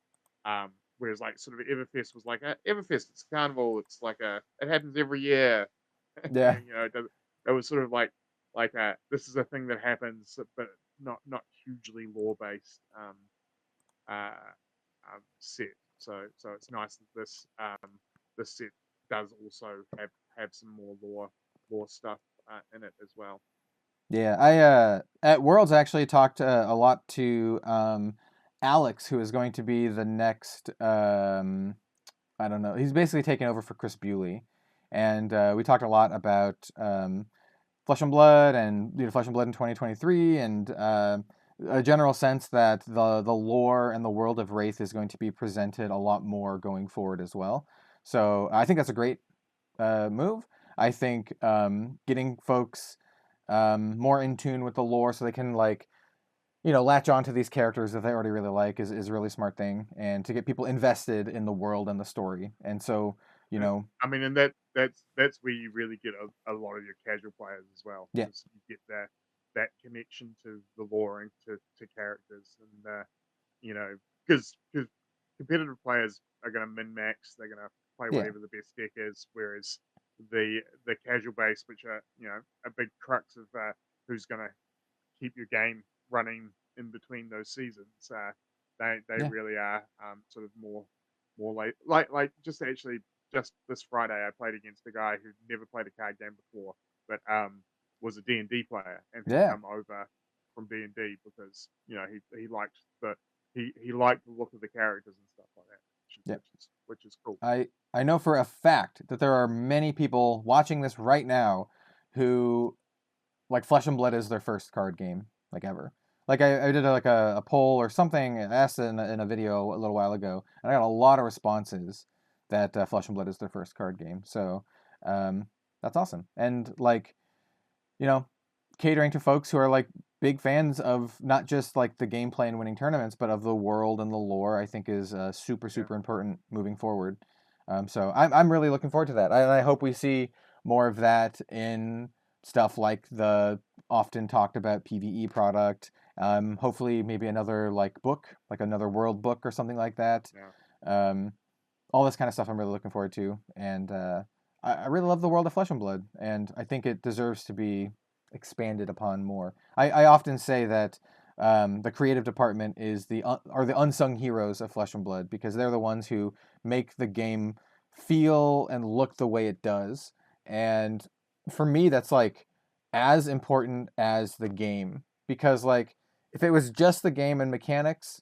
Whereas like sort of Everfest was like Everfest, it's a carnival, it's like it happens every year. Yeah. You know, it was sort of like this is a thing that happens, but not hugely lore based set. So it's nice that this set does also have some more lore stuff in it as well. Yeah, I at Worlds I actually talked a lot to Alex, who is going to be the next. I don't know. He's basically taking over for Chris Bewley, and we talked a lot about Flesh and Blood and Flesh and Blood in 2023, and a general sense that the lore and the world of Wraith is going to be presented a lot more going forward as well. So I think that's a great move. I think getting folks more in tune with the lore so they can like, you know, latch on to these characters that they already really like is a really smart thing, and to get people invested in the world and the story. And so, you know, I mean, and that's where you really get a lot of your casual players as well. Yeah, you get that connection to the lore and to characters, and you know, because competitive players are going to min max, they're going to play whatever the best deck is, whereas the casual base, which are, you know, a big crux of who's going to keep your game running in between those seasons, they really are sort of more like just this Friday I played against a guy who'd never played a card game before, but was a D&D player and had come over from D&D because, you know, he liked he liked the look of the characters and stuff like that, which is cool. I know for a fact that there are many people watching this right now who like Flesh and Blood is their first card game like ever. Like I did a poll or something, I asked it in a video a little while ago, and I got a lot of responses that Flesh and Blood is their first card game. So that's awesome. And like, you know, catering to folks who are like big fans of not just like the gameplay and winning tournaments, but of the world and the lore, I think is super important moving forward. So I'm really looking forward to that. I hope we see more of that in stuff like the often talked about PvE product. Hopefully maybe another like book, like another world book or something like that. Yeah. All this kind of stuff I'm really looking forward to. And I really love the world of Flesh and Blood, and I think it deserves to be expanded upon more. I often say that the creative department is are the unsung heroes of Flesh and Blood, because they're the ones who make the game feel and look the way it does. And for me, that's like as important as the game, because like if it was just the game and mechanics,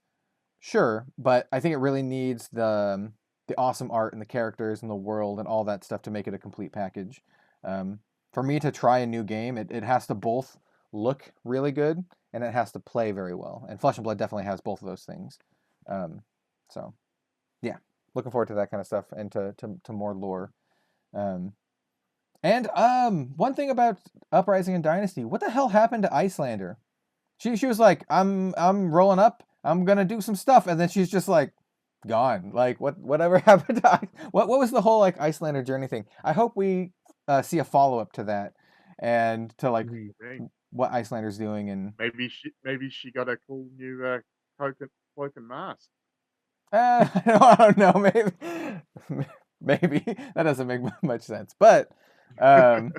sure, but I think it really needs the awesome art and the characters and the world and all that stuff to make it a complete package. For me to try a new game, it has to both look really good and it has to play very well. And Flesh and Blood definitely has both of those things. So, yeah, looking forward to that kind of stuff and to more lore. And one thing about Uprising and Dynasty, what the hell happened to Icelander? She was like, I'm rolling up, I'm gonna do some stuff, and then she's just like gone. Like whatever happened to what was the whole like Icelander journey thing? I hope we see a follow up to that and to like what Icelander's doing. And maybe she got a cool new cloak and mask. I don't know, maybe that doesn't make much sense, but I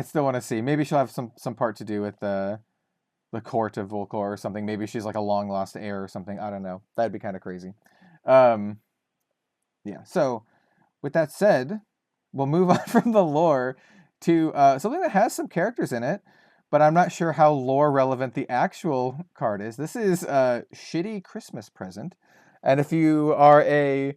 still want to see. Maybe she'll have some part to do with the court of Volcor or something. Maybe she's like a long lost heir or something. I don't know. That'd be kind of crazy. Yeah. So with that said, we'll move on from the lore to something that has some characters in it, but I'm not sure how lore relevant the actual card is. This is Shitty Christmas Present. And if you are a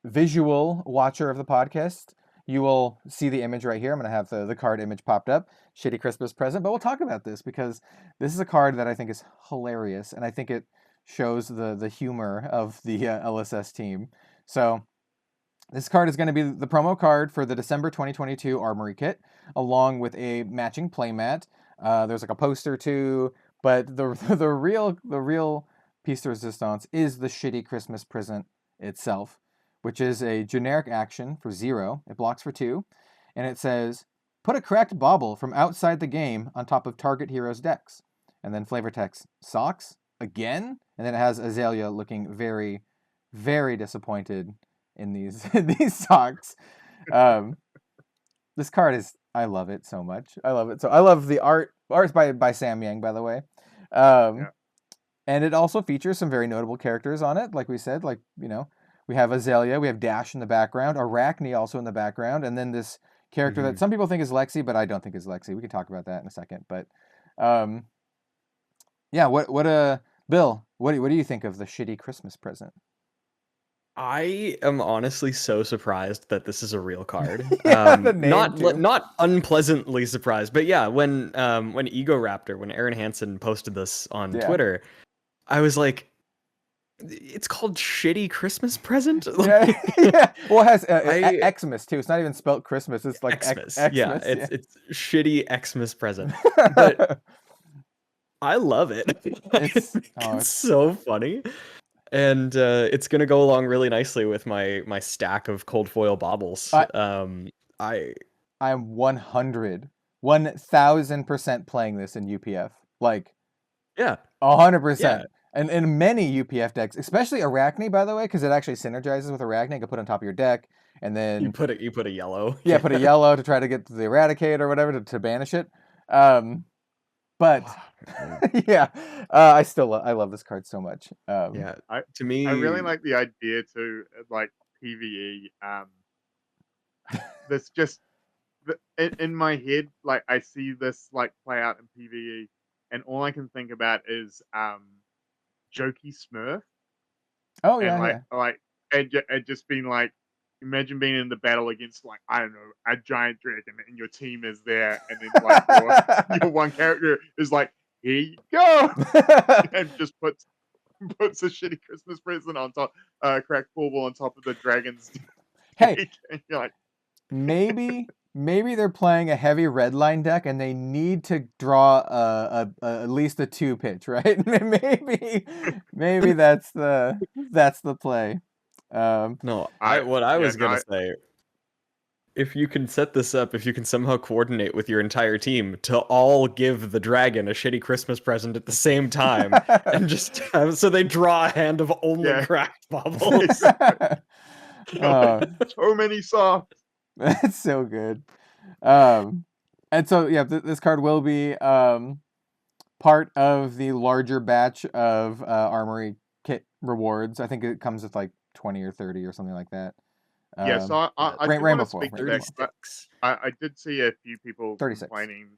visual watcher of the podcast, you will see the image right here. I'm going to have the card image popped up, Shitty Christmas Present. But we'll talk about this because this is a card that I think is hilarious, and I think it shows the humor of the LSS team. So this card is going to be the promo card for the December 2022 Armory Kit, along with a matching playmat. There's like a poster too, but the real piece de resistance is the Shitty Christmas Present itself, which is a generic action for 0. It blocks for 2, and it says, put a cracked bauble from outside the game on top of target hero's decks. And then flavor text, socks, again? And then it has Azalea looking very, very disappointed in these socks. This card is, I love it so much. I love it. So I love the art. Art's by Sam Yang, by the way. Yeah. And it also features some very notable characters on it. Like we said, like, you know, we have Azalea, we have Dash in the background, Arakni also in the background, and then this character that some people think is Lexi, but I don't think is Lexi. We can talk about that in a second. But yeah, Bill, what do you think of the Shitty Christmas Present? I am honestly so surprised that this is a real card. Not unpleasantly surprised, but yeah, when Ego Raptor, when Aaron Hansen posted this on Twitter, I was like, it's called Shitty Christmas Present. Yeah. Well, it has Xmas too. It's not even spelled Christmas. It's like Xmas. Xmas. Yeah, it's Shitty Xmas Present. But I love it. It's so funny. And it's gonna go along really nicely with my stack of cold foil baubles. I'm 1000% playing this in UPF. Like, yeah, 100%. Yeah. And in many UPF decks, especially Arakni, by the way, because it actually synergizes with Arakni. You can put it on top of your deck, and then you put a yellow. Yeah, put a yellow to try to get the Eradicate or whatever to banish it. But yeah, I love this card so much. Yeah, to me, I really like the idea to like PVE. That's just in my head. Like I see this like play out in PVE, and all I can think about is Jokey Smurf. Oh yeah, and just being like, imagine being in the battle against like, I don't know, a giant dragon, and your team is there, and then like your one character is like, here you go, and just puts a Shitty Christmas Present on top, cracked bauble on top of the dragon's. Hey, and you're like, maybe they're playing a heavy red line deck and they need to draw at least a 2 pitch, right? maybe that's the play. No, I what I yeah, was no, gonna say, if you can set this up, if you can somehow coordinate with your entire team to all give the dragon a shitty Christmas present at the same time, and just have, so they draw a hand of only Yeah. cracked bubbles. So many socks. That's so good. And so yeah, this card will be part of the larger batch of armory kit rewards. I think it comes with like 20 or 30 or something like that. Yeah, so I do want Rainbow to foil. speak to Rainbow that. foil. 36. I did see a few people 36. complaining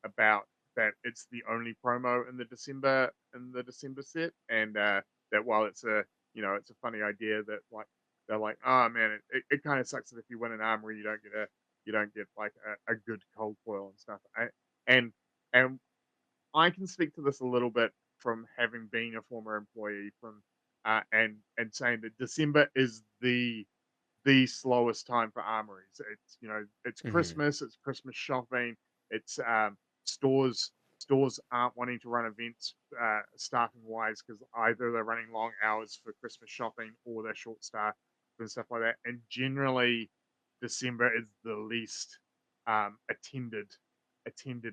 about that it's the only promo in the December set, and that while it's a it's a funny idea that like they're like, oh man, it kind of sucks that if you win an armory you don't get like a good cold foil and stuff. And and I can speak to this a little bit from having been a former employee from and saying that December is the slowest time for armories. It's it's Mhm. Christmas, it's Christmas shopping, it's stores aren't wanting to run events staffing wise because either they're running long hours for Christmas shopping or they're short staffed and stuff like that. And generally, December is the least attended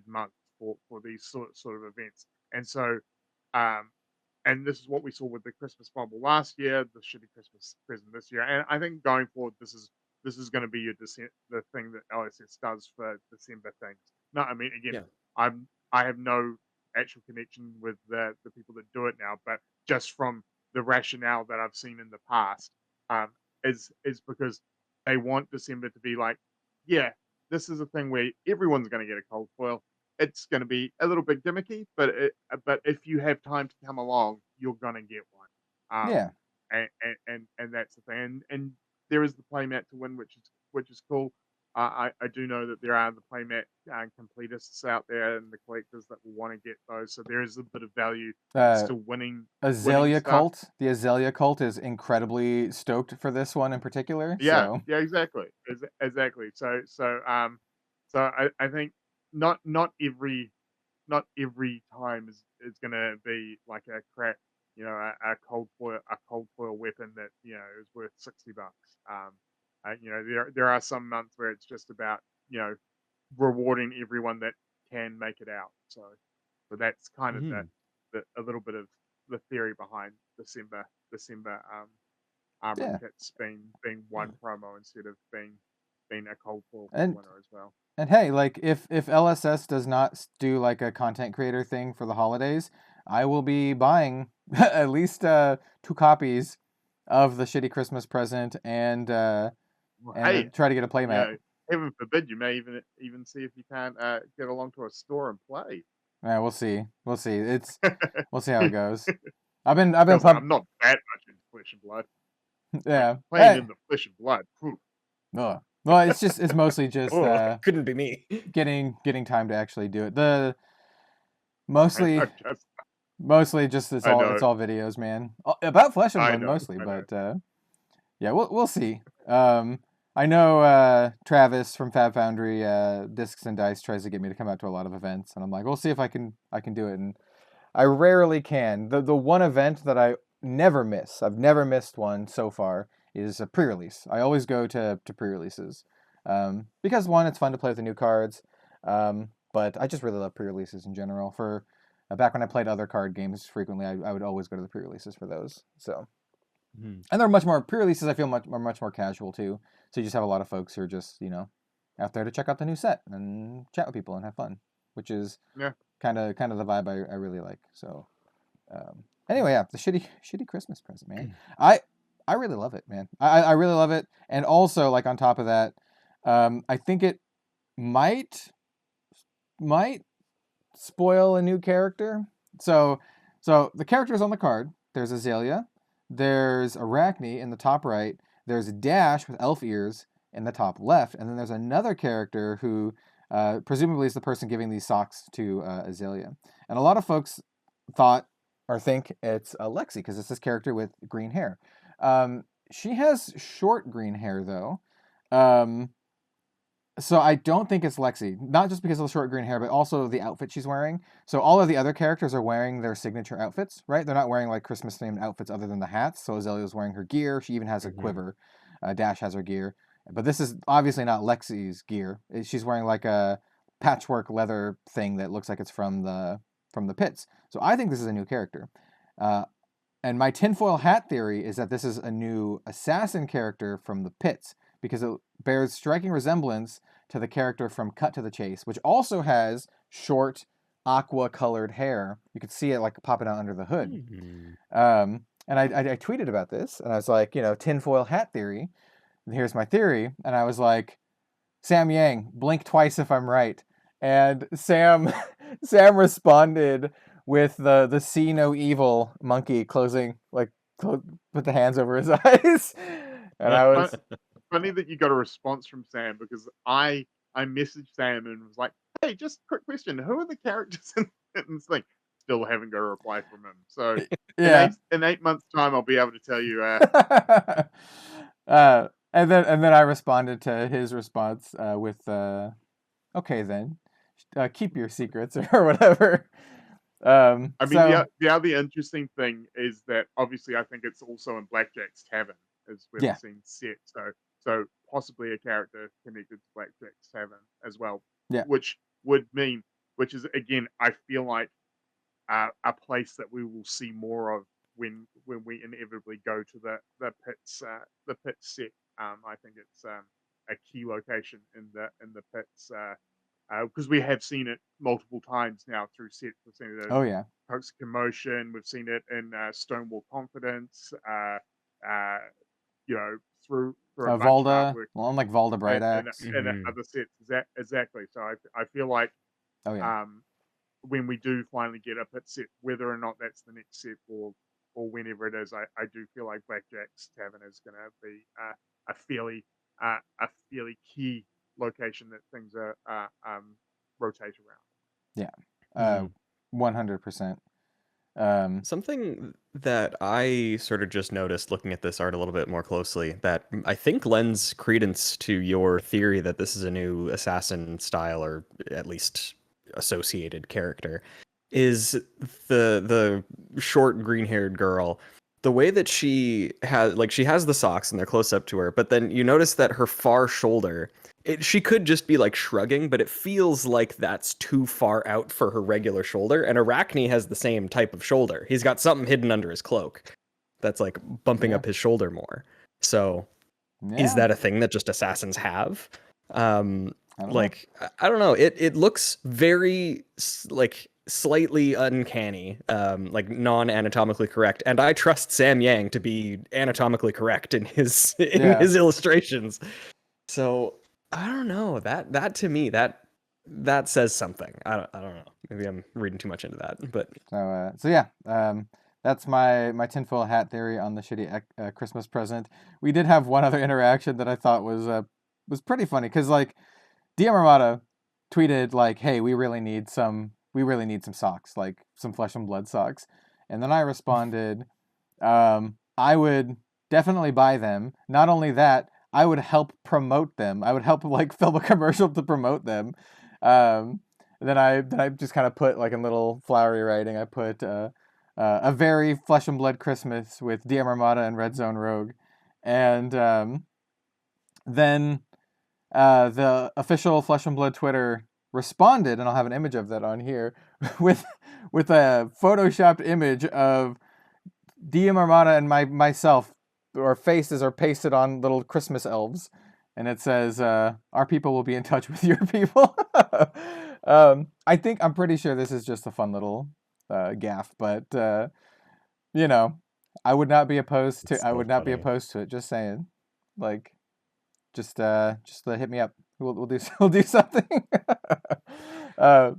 month for these sort of events. And so um, and this is what we saw with the Christmas bubble last year, the shitty Christmas present this year, and I think going forward, this is going to be the thing that LSS does for December things. No, I mean again, Yeah. I have no actual connection with the people that do it now, but just from the rationale that I've seen in the past, um, is because they want December to be like, yeah, this is a thing where everyone's going to get a cold foil. It's going to be a little bit gimmicky, but if you have time to come along, you're going to get one. Yeah. And that's the thing. And there is the playmat to win, which is cool. I do know that there are the playmat completists out there and the collectors that will want to get those. So there is a bit of value in still winning Azalea stuff. cult. The Azalea cult is incredibly stoked for this one in particular. Yeah, So. yeah, exactly, exactly. So I think not every time is gonna be like a crack, a cold foil weapon that is worth $60. There are some months where it's just about rewarding everyone that can make it out. So that's kind of Mhm. the a little bit of the theory behind December armor Yeah. kits being one promo instead of being a cold foil for the And winner as well. And hey, like if LSS does not do like a content creator thing for the holidays, I will be buying at least 2 copies of the shitty Christmas present and Well, hey, try to get a you playmat. know, heaven forbid you may even see if you can't get along to a store and play. Yeah, we'll see. We'll see. We'll see how it goes. I've been Because I'm not that much into Flesh and Blood. Like yeah. playing Hey. in the Flesh and Blood. Whew. Ugh. Well, it's mostly just Oh, couldn't be me. getting time to actually do it. The I mostly know, just, mostly just it's I all know, videos, man. About Flesh and I Blood know, mostly, I know. but yeah, we'll see. I know Travis from Fab Foundry, Discs and Dice tries to get me to come out to a lot of events, and I'm like, we'll see if I can do it, and I rarely can. The one event that I never miss, I've never missed one so far, is a pre-release. I always go to pre-releases because one, it's fun to play with the new cards, but I just really love pre-releases in general. For back when I played other card games frequently, I would always go to the pre-releases for those. So. Mhm. And they're much more pre-releases. I feel much more casual too. So you just have a lot of folks who are just out there to check out the new set and chat with people and have fun, which is Yeah. kind of the vibe I really like. So anyway, yeah, the shitty Christmas present, man. I really love it, man. I really love it. And also, like on top of that, I think it might spoil a new character. So the characters on the card. There's Azalea. There's Arakni in the top right. There's Dash with elf ears in the top left, and then there's another character who presumably is the person giving these socks to Azalea. And a lot of folks thought or think it's Lexi because it's this character with green hair. She has short green hair though. So I don't think it's Lexi, not just because of the short green hair, but also the outfit she's wearing. So all of the other characters are wearing their signature outfits, right? They're not wearing like Christmas themed outfits other than the hats. So Azalea's wearing her gear. She even has a quiver. Dash has her gear. But this is obviously not Lexi's gear. She's wearing like a patchwork leather thing that looks like it's from the pits. So I think this is a new character. And my tinfoil hat theory is that this is a new assassin character from the pits, because it bears striking resemblance to the character from Cut to the Chase, which also has short aqua-colored hair. You could see it like popping out under the hood. And I tweeted about this, and I was like, tinfoil hat theory. And here's my theory. And I was like, Sam Yang, blink twice if I'm right. And Sam responded with the see no evil monkey closing, like put the hands over his eyes. And I was funny that you got a response from Sam, because I messaged Sam and was like, hey, just quick question, who are the characters in this thing? Still haven't got a reply from him. So yeah. in 8 months' time I'll be able to tell you and then I responded to his response with okay then, keep your secrets or whatever. I mean, the other interesting thing is that obviously I think it's also in Blackjack's Tavern is where the scene's set. So possibly a character connected to Blackjack's Tavern as well. Yeah. Which is again, I feel like a place that we will see more of when we inevitably go to the pits set. I think it's a key location in the pits. Because we have seen it multiple times now through sets. We've seen it in Toxic Emotion. We've seen it in Stonewall Confidence. Through Valda, like Valda Bright Axe, and other sets. Exactly. So I feel like when we do finally get a pit set, whether or not that's the next set or whenever it is, I do feel like Blackjack's Tavern is going to be a fairly key location that things are rotate around. Yeah, 100%. Something that I sort of just noticed looking at this art a little bit more closely that I think lends credence to your theory that this is a new assassin style, or at least associated character, is the short green-haired girl. The way that she has the socks and they're close up to her, but then you notice that her far shoulder, she could just be like shrugging, but it feels like that's too far out for her regular shoulder. And Arakni has the same type of shoulder. He's got something hidden under his cloak that's like bumping up his shoulder more. So is that a thing that just assassins have? I don't know. It looks very like slightly uncanny, like non-anatomically correct, and I trust Sam Yang to be anatomically correct in his his illustrations. So I don't know, that to me that says something. I don't know. Maybe I'm reading too much into that, but that's my tinfoil hat theory on the shitty Christmas present. We did have one other interaction that I thought was pretty funny, because like DM Armada tweeted like, hey, we really need some socks, like some Flesh and Blood socks. And then I responded, I would definitely buy them. Not only that, I would help promote them. I would help like film a commercial to promote them. Then I just kind of put like in little flowery writing, I put a very Flesh and Blood Christmas with DM Armada and Red Zone Rogue. And then the official Flesh and Blood Twitter responded, and I'll have an image of that on here, with a photoshopped image of DM Armada and myself. Our faces are pasted on little Christmas elves, and it says, our people will be in touch with your people. I'm pretty sure this is just a fun little gaffe, but I would not be opposed to it. Just saying, like, just hit me up. We'll do something.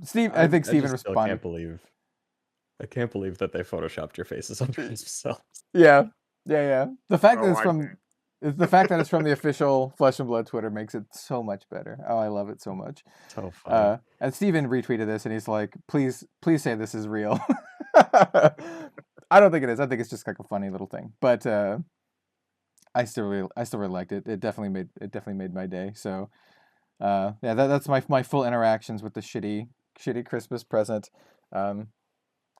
Steve, I think Steven responded. I can't believe that they photoshopped your faces on themselves. Yeah. The fact that it's from the official Flesh and Blood Twitter makes it so much better. Oh, I love it so much. So funny. And Steven retweeted this, and he's like, "Please say this is real." I don't think it is. I think it's just like a funny little thing. But I still really liked it. It definitely made my day. So That's my full interactions with the shitty Christmas present.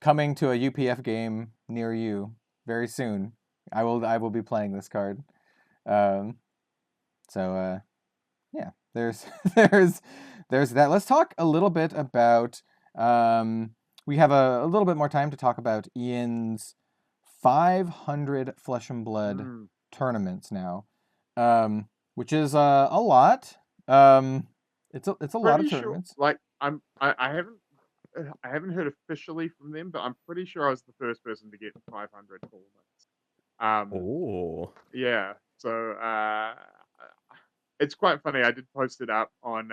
Coming to a UPF game near you very soon. I will be playing this card. So yeah, there's there's that. Let's talk a little bit about. We have a little bit more time to talk about Iain's 500 Flesh and Blood tournaments now, which is a lot. It's a lot of tournaments. Sure, like I haven't heard officially from them, but I'm pretty sure I was the first person to get 500 tournaments. Oh. Yeah. So it's quite funny. I did post it up on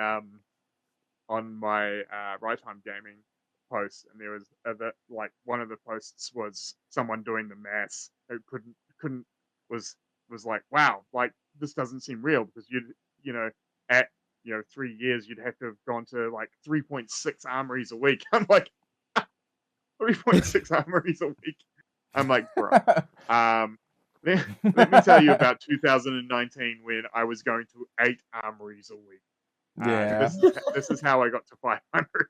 my Right Time Gaming post, and there was like one of the posts was someone doing the maths who couldn't was like, wow, like this doesn't seem real because at 3 years you'd have to have gone to like 3.6 armories a week. I'm like 3.6 armories a week. I'm like, bro. Let me tell you about 2019 when I was going to 8 armories a week. Yeah. This is how I got to 500.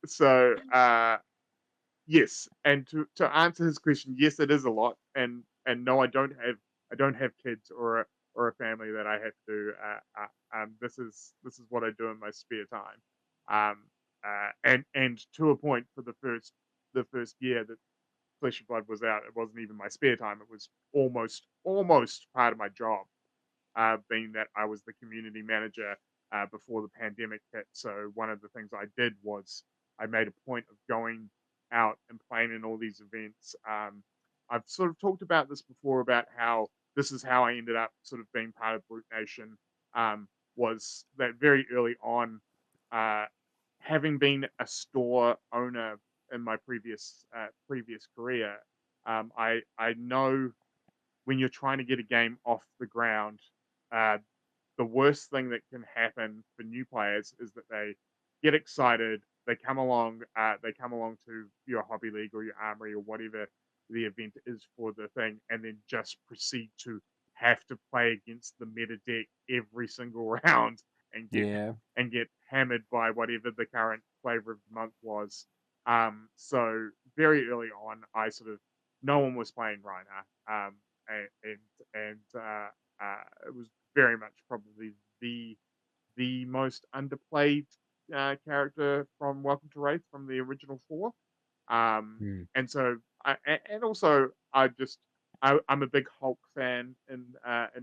So yes, and to answer his question, yes, it is a lot, and no, I don't have kids or a family that I have to. This is what I do in my spare time. And to a point, for the first year that Flesh and Blood was out, it wasn't even my spare time. It was almost part of my job, being that I was the community manager before the pandemic hit. So one of the things I did was I made a point of going out and playing in all these events. I've sort of talked about this before, about how this is how I ended up sort of being part of Brute Nation. Was that very early on, having been a store owner in my previous career, I know when you're trying to get a game off the ground, uh, the worst thing that can happen for new players is that they get excited, they come along to your hobby league or your armory or whatever the event is for the thing, and then just proceed to have to play against the meta deck every single round and get hammered by whatever the current flavor of the month was. So very early on, I sort of no one was playing Rhina, and it was very much probably the most underplayed character from Welcome to Wraith from the original 4. And so, and also, I'm a big Hulk fan in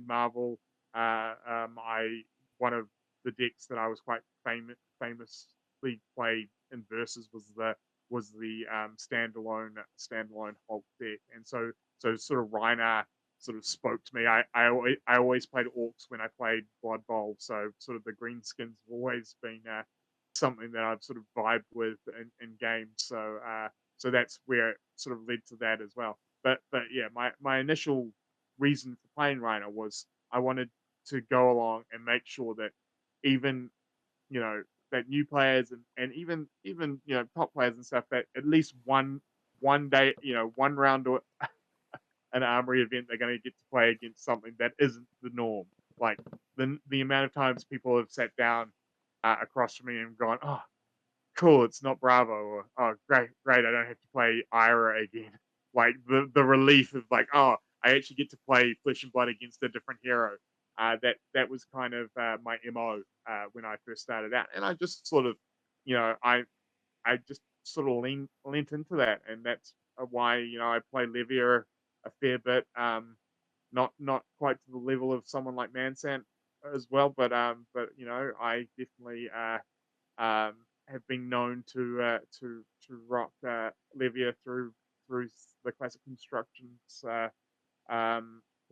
Marvel. One of the decks that I was quite famously played in Versus was the standalone Hulk deck, and so sort of Rhina sort of spoke to me. I always played orcs when I played Blood Bowl, so sort of the green skins have always been something that I've sort of vibed with in games. So that's where it sort of led to that as well. But yeah, my initial reason for playing Rhino was I wanted to go along and make sure that even that new players and even top players and stuff, that at least one day, one round or an armory event, they're going to get to play against something that isn't the norm. Like the amount of times people have sat down across from me and gone, oh, cool, it's not Bravo, or oh, great, I don't have to play Ira again. Like the relief of like, oh, I actually get to play Flesh and Blood against a different hero. That was kind of my MO when I first started out, and I just sort of, I just sort of leant into that, and that's why I play Livia a fair bit. Not quite to the level of someone like Mansant as well, but I definitely have been known to rock Livia through the classic constructions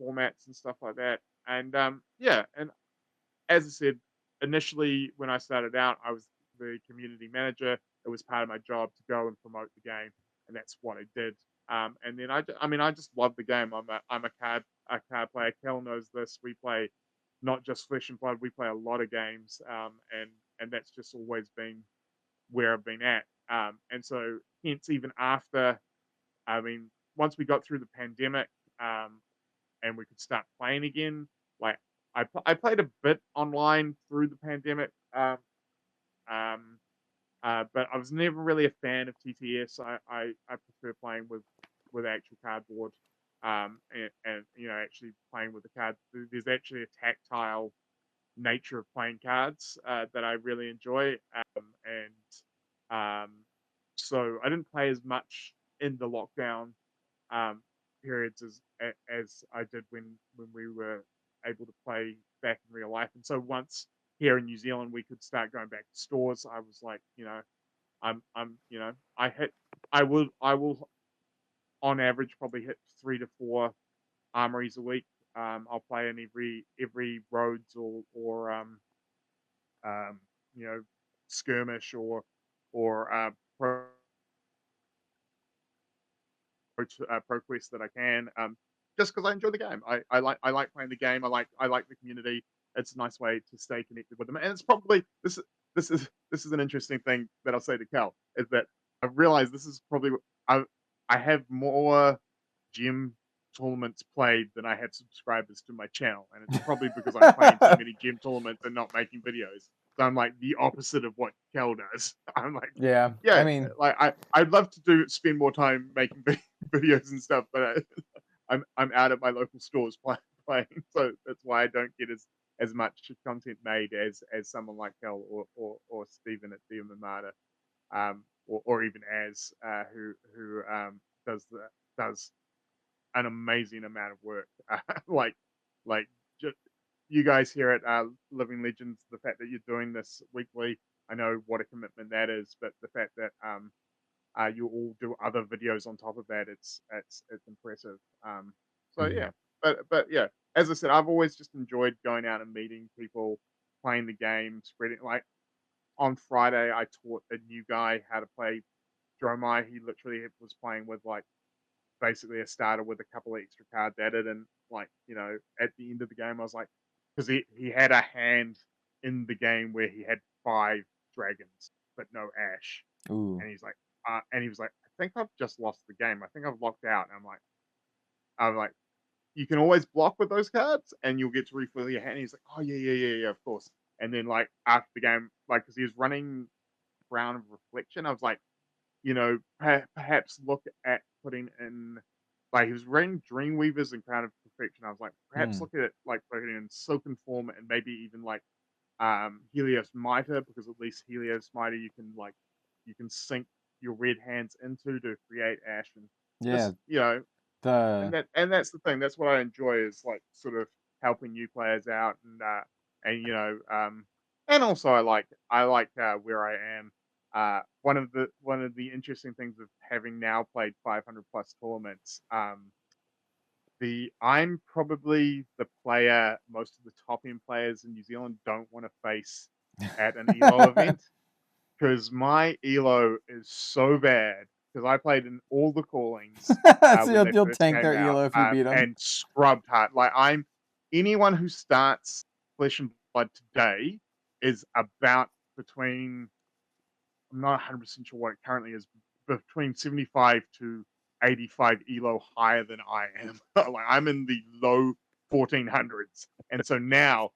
formats and stuff like that. And yeah, and as I said, initially when I started out, I was the community manager. It was part of my job to go and promote the game, and that's what I did. And then I just love the game. I'm a card player. Kel knows this. We play not just Flesh and Blood. We play a lot of games, and that's just always been where I've been at. And so hence even after, once we got through the pandemic, and we could start playing again, like I played a bit online through the pandemic, but I was never really a fan of TTS. I prefer playing with actual cardboard, and actually playing with the cards. There's actually a tactile nature of playing cards that I really enjoy, and so I didn't play as much in the lockdown um, periods as I did when we were able to play back in real life. And so once here in New Zealand we could start going back to stores, I was like, I will on average probably hit 3 to 4 armories a week. I'll play in every roads or um, you know skirmish or pro quest that I can, just because I enjoy the game. I like playing the game. I like the community. It's a nice way to stay connected with them, and it's probably this is an interesting thing that I'll say to Cal is that I've realized this is probably I have more gym tournaments played than I have subscribers to my channel, and it's probably because I'm playing so many gym tournaments and not making videos. So I'm like the opposite of what Kel does. I'm like, Yeah. yeah, I mean, like I'd love to spend more time making videos and stuff, but I'm out at my local stores playing, so that's why I don't get as much content made as someone like Kel or Stephen at DM Mamada, or even as who does an amazing amount of work. like like just you guys here at Living Legends, the fact that you're doing this weekly, I know what a commitment that is, but the fact that you all do other videos on top of that, it's impressive. So Mhm. yeah, but yeah, as I said, I've always just enjoyed going out and meeting people, playing the game, spreading. Like on Friday, I taught a new guy how to play Dromai. He literally was playing with like basically a starter with a couple of extra cards added, and like at the end of the game, I was like, because he had a hand in the game where he had 5 dragons but no Ash, Ooh. and he was like, I think I've just lost the game. I think I've locked out. And I'm like, you can always block with those cards, and you'll get to refill your hand. And he's like, oh yeah, of course. And then like after the game, like because he was running Crown of Reflection, I was like, perhaps look at putting in, like he was running Dreamweavers and Crown of Perfection. I was like, perhaps Hmm. look at it like putting in Silken Form and maybe even like Helios Mitre, because at least Helios Mitre you can sink your red hands into to create Ash, and Yeah. just The and that's the thing. That's what I enjoy is like sort of helping new players out, and and also I like where I am. One of the interesting things of having now played 500 plus tournaments, I'm probably the player most of the top end players in New Zealand don't want to face at an ELO event, because my ELO is so bad, because I played in all the callings so when they you'll first tank came their out, elo if you beat them. and scrubbed hard. Like anyone who starts Flesh and Blood today is about between, I'm not 100% sure what it currently is, between 75 to 85 elo higher than I am. Like I'm in the low 1400s, and so now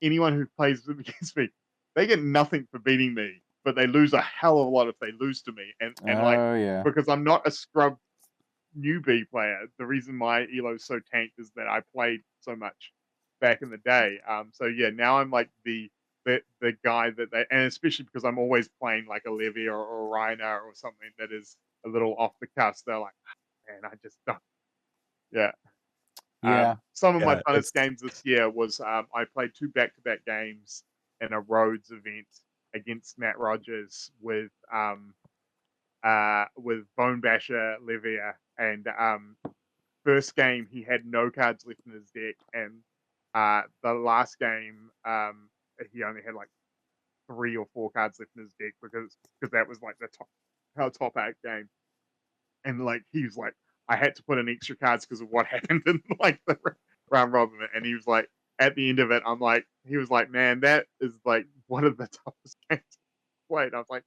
anyone who plays against me, they get nothing for beating me, but they lose a hell of a lot if they lose to me. And like, Oh yeah. because I'm not a scrub newbie player, the reason my elo is so tanked is that I played so much back in the day. So yeah, now I'm like the guy that they, and especially because I'm always playing like a Levy or a Rhino or something that is a little off the cusp. They're like, man, I just don't. Yeah. Yeah. Some of my Yeah, funnest it's games this year was I played 2 back-to-back games in a Rhodes event against Matt Rogers with Bone Basher Levia, and first game he had no cards left in his deck, and the last game he only had like 3 or 4 cards left in his deck, because that was like our top 8 game, and like he was like, I had to put in extra cards because of what happened in like the round robin, and he was like, at the end of it, he was like, man, that is like one of the toughest games played. I was like,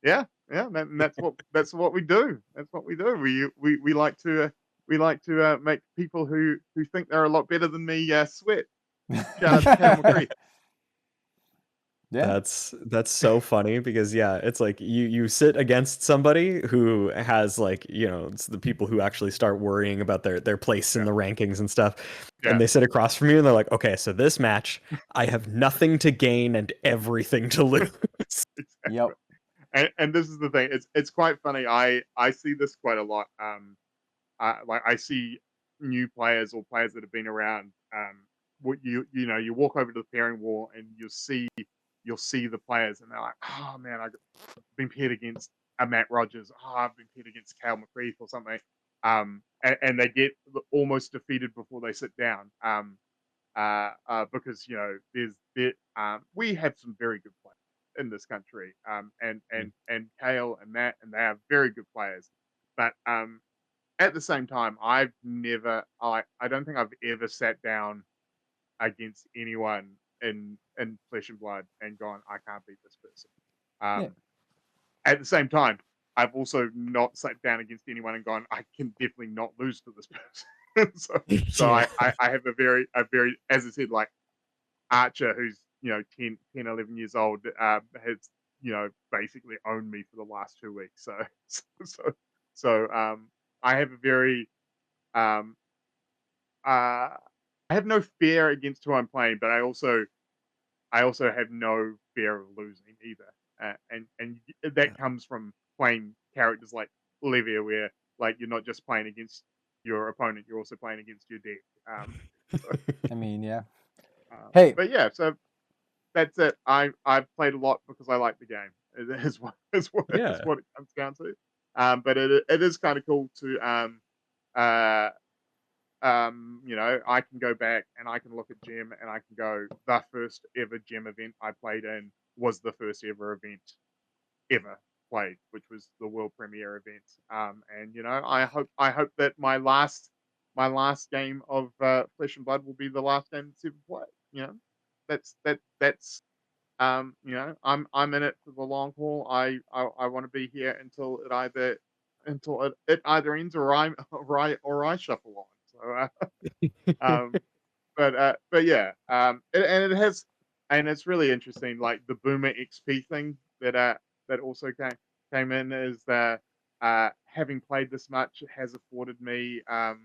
yeah, man, and that's what we do. That's what we do. We like to we like to make people who think they're a lot better than me sweat. Shout out to Cal McCree. Yeah. That's so funny because it's like you sit against somebody who has like, it's the people who actually start worrying about their place in the rankings and stuff. Yeah. And they sit across from you and they're like, okay, so this match, I have nothing to gain and everything to lose. Exactly. Yep. And this is the thing. It's quite funny. I see this quite a lot. Like I see new players or players that have been around. What you walk over to the pairing wall and you'll see the players and they're like, oh man, I've been paired against a Matt Rogers. Oh, I've been paired against Cal McCree or something. And they get almost defeated before they sit down. Because we have some very good players in this country. And Kale and Matt, and they are very good players. But at the same time, I don't think I've ever sat down against anyone in Flesh and Blood and gone, I can't beat this person. At the same time, I've also not sat down against anyone and gone, I can definitely not lose to this person. so I have a very, as I said, like Archer, who's 10, 11 years old, has basically owned me for the last 2 weeks. So I have a very I have no fear against who I'm playing, but I also have no fear of losing either. And that comes from playing characters like Olivia, where like you're not just playing against your opponent, you're also playing against your deck. I mean, yeah. Hey, but yeah, so that's it. I've played a lot because I like the game. It is what it comes down to. But it is kind of cool to I can go back and I can look at Gem and I can go, the first ever Gem event I played in was the first ever event ever played, which was the world premiere event. And I hope that my last game of Flesh and Blood will be the last game that's ever played. That's I'm in it for the long haul. I want to be here until it either ends or I shuffle on. So, but yeah, and it's really interesting. Like the Boomer XP thing that also came in is that having played this much has afforded me. I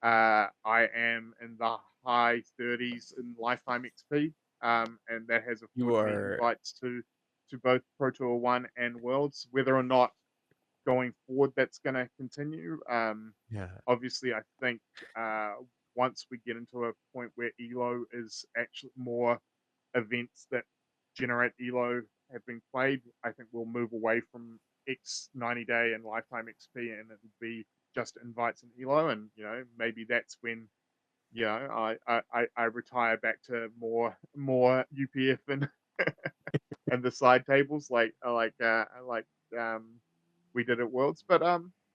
am in the high 30s in lifetime XP, and that has afforded me invites to both Pro Tour 1 and Worlds. Whether or not going forward that's going to continue, obviously I think once we get into a point where ELO is actually more events that generate ELO have been played, I think we'll move away from X 90-day and lifetime XP, and it'll be just invites and ELO, and maybe that's when I retire back to more UPF and and the side tables like we did at Worlds. But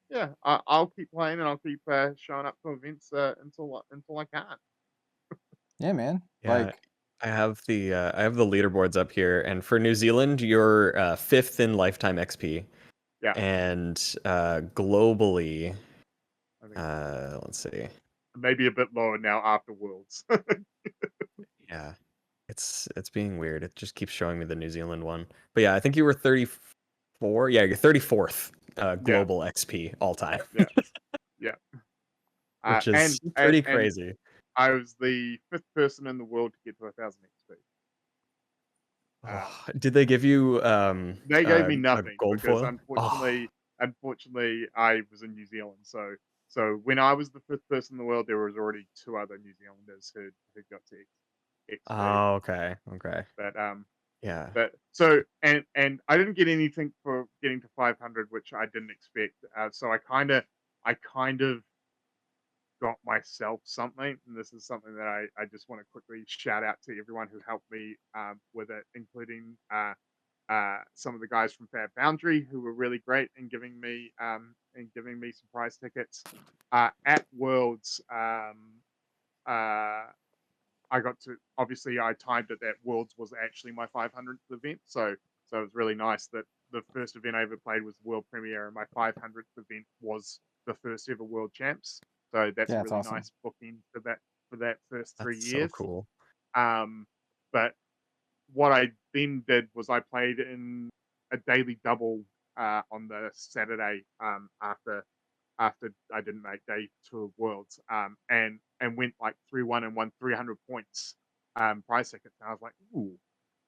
yeah, I'll keep playing and I'll keep showing up to events until I can. Yeah, man. Yeah. Like I have the leaderboards up here, and for New Zealand, you're 5th in lifetime XP. Yeah. And globally, let's see, maybe a bit lower now after Worlds. Yeah, it's being weird. It just keeps showing me the New Zealand one. But yeah, I think you were 34. Yeah, you're 34th global XP all time. Yeah. Which is pretty crazy. And I was the 5th person in the world to get to 1,000 XP. Did they give you they gave me nothing gold because foil? unfortunately I was in New Zealand. So when I was the 5th person in the world, there was already 2 other New Zealanders who got to XP. Oh, okay. But yeah. But so and I didn't get anything for getting to 500, which I didn't expect. So I kind of got myself something, and this is something that I just want to quickly shout out to everyone who helped me with it, including some of the guys from Fab Boundary who were really great in giving me some prize tickets at Worlds. I got to, obviously I timed it that Worlds was actually my 500th event, so So it was really nice that the first event I ever played was the world premiere, and my 500th event was the first ever world champs. So that's a that's really awesome. nice booking for that first 3 That's years. so cool. But what I then did was I played in a daily double on the Saturday after I didn't make day 2 of Worlds, and went like 3-1 and won 300 points prize tickets. And I was like, ooh,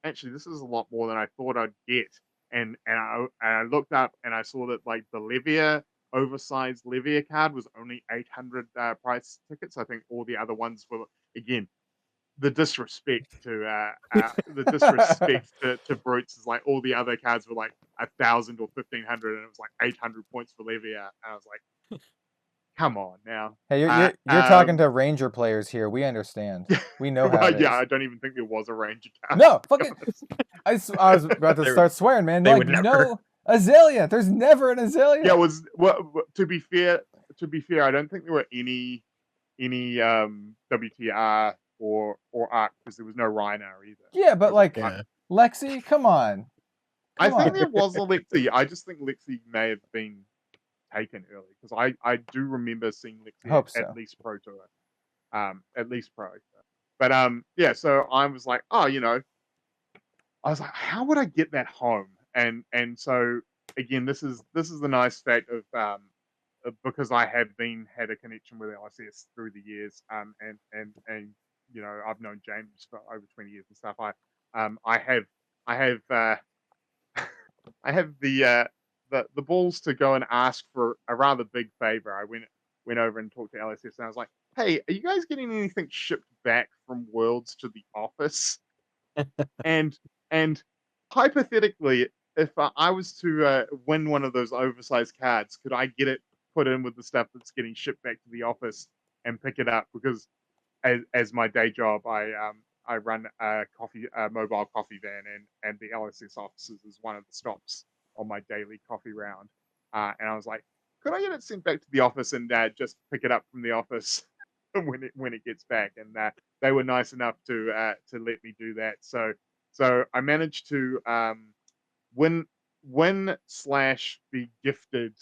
actually, this is a lot more than I thought I'd get. And I looked up and I saw that like the Livia oversized Livia card was only 800 prize tickets. I think all the other ones were, again, the disrespect to brutes is like all the other cards were like 1,000 or 1,500, and it was like 800 points for Livia. And I was like, come on now. Hey, you're talking to Ranger players here. We understand. We know how it is. Yeah, I don't even think there was a Ranger card. No, fucking. I was about to start swearing, man. Like, no Azalea. There's never an Azalea. Yeah, it was. Well, to be fair, I don't think there were any WTR or Arc, because there was no Rhino either. Yeah, but like Lexi, come on. I think there was a Lexi. I just think Lexi may have been taken early, because I do remember seeing Lexi at least Pro Tour, at least Pro. But yeah. So I was like, oh, I was like, how would I get that home? And so again, this is the nice fact of because I have had a connection with LSS through the years, and I've known James for over 20 years and stuff. I have I have the balls to go and ask for a rather big favor. I went over and talked to LSS, and I was like, hey, are you guys getting anything shipped back from Worlds to the office? and hypothetically, if I was to win one of those oversized cards, could I get it put in with the stuff that's getting shipped back to the office and pick it up? Because as my day job, I run a mobile coffee van, and the LSS offices is one of the stops on my daily coffee round. And I was like, could I get it sent back to the office and just pick it up from the office when it gets back? And they were nice enough to let me do that. So I managed to win / be gifted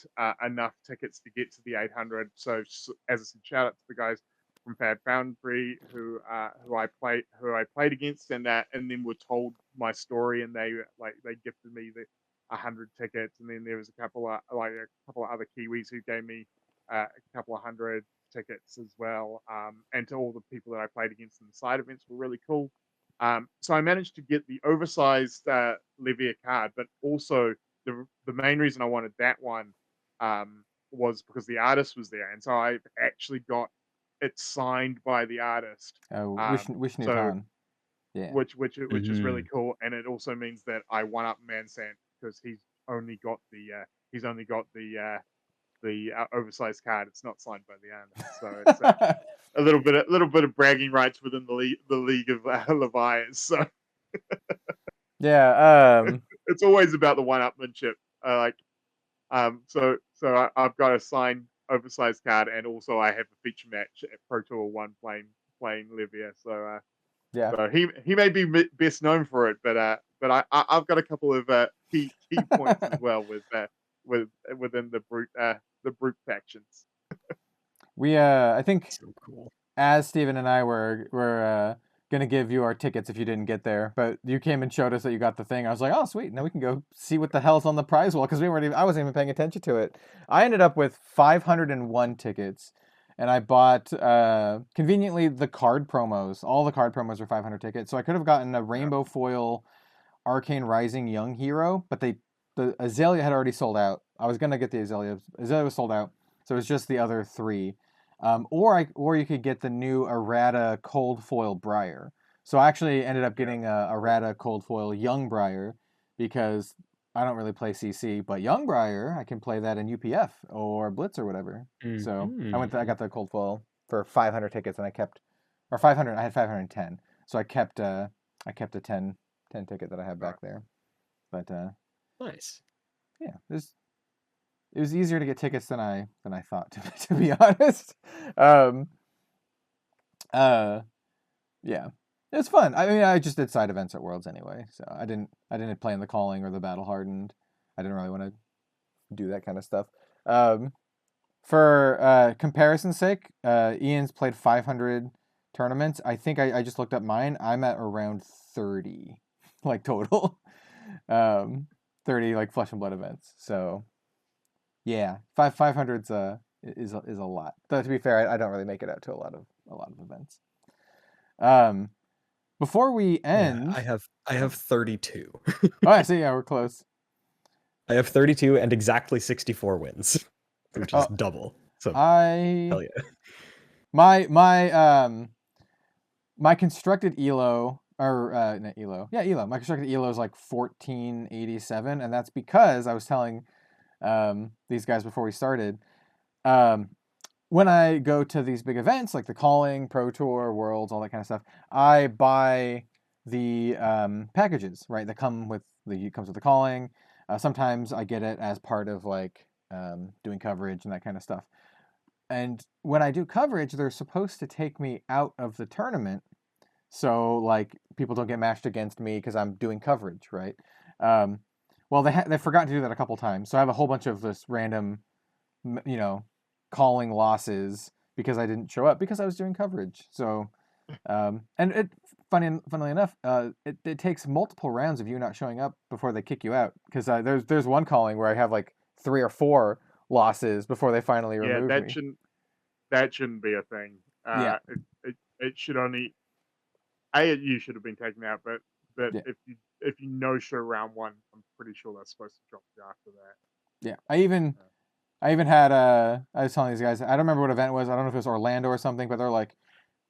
enough tickets to get to the 800. So as I said, shout out to the guys from FAB Foundry who I played against, and then were told my story, and they gifted me the 100 tickets. And then there was a couple of other Kiwis who gave me a couple of 100 tickets as well. And to all the people that I played against in the side events were really cool. So I managed to get the oversized Livia card, but also the main reason I wanted that one was because the artist was there, and so I actually got it signed by the artist. Wishnutan. Yeah. Which is really cool, and it also means that I won up Mansant, because he's only got the oversized card. It's not signed by the artist, so it's a little bit of bragging rights within the league of Levi's. So yeah, it's always about the one-upmanship. So I've got a signed oversized card, and also I have a feature match at Pro Tour 1 playing Livia. So yeah. So he may be best known for it, but I've got a couple of key points as well within the brute factions. We I think So cool. as Steven and I were gonna give you our tickets if you didn't get there, but you came and showed us that you got the thing. I was like, oh sweet, now we can go see what the hell's on the prize wall, because I wasn't even paying attention to it. I ended up with 501 tickets, and I bought conveniently the card promos. All the card promos were 500 tickets, so I could have gotten a rainbow foil Arcane Rising Young Hero, but the Azalea had already sold out. I was gonna get the Azalea. Azalea was sold out, so it was just the other 3. Or you could get the new errata cold foil Briar. So I actually ended up getting a errata cold foil Young Briar, because I don't really play CC, but Young Briar, I can play that in UPF or Blitz or whatever. So I got the cold foil for 500 tickets, and I had 510. So I kept a 10 ticket that I had back there. But nice. Yeah, it was easier to get tickets than I thought, to be honest. Yeah. It's fun. I mean, I just did side events at Worlds anyway, so I didn't play in the calling or the battle hardened. I didn't really want to do that kind of stuff. For comparison's sake, Iain's played 500 tournaments. I think I just looked up mine. I'm at around 30, like total. 30 like Flesh and Blood events. So yeah, 500's is a lot. Though to be fair, I don't really make it out to a lot of events. Before we end, Yeah, I have 32. Oh, I see. Yeah, we're close. I have 32 and exactly 64 wins, which is double. So hell yeah. My constructed elo or not elo. Yeah, elo. My constructed elo is like 1487, and that's because I was telling these guys before we started. When I go to these big events like the Calling, Pro Tour, Worlds, all that kind of stuff, I buy the packages, right? That comes with the Calling. Sometimes I get it as part of like doing coverage and that kind of stuff. And when I do coverage, they're supposed to take me out of the tournament, so like people don't get matched against me because I'm doing coverage, right? Well, they forgot to do that a couple times, so I have a whole bunch of this random, calling losses because I didn't show up because I was doing coverage. So, and funnily enough, it takes multiple rounds of you not showing up before they kick you out, because there's one calling where I have like 3 or 4 losses before they finally remove me. That shouldn't be a thing. Yeah. It should only you should have been taken out, but Yeah. if you no show round 1, I'm pretty sure that's supposed to drop you after that. Yeah, I even had I was telling these guys, I don't remember what event it was. I don't know if it was Orlando or something, but they're like,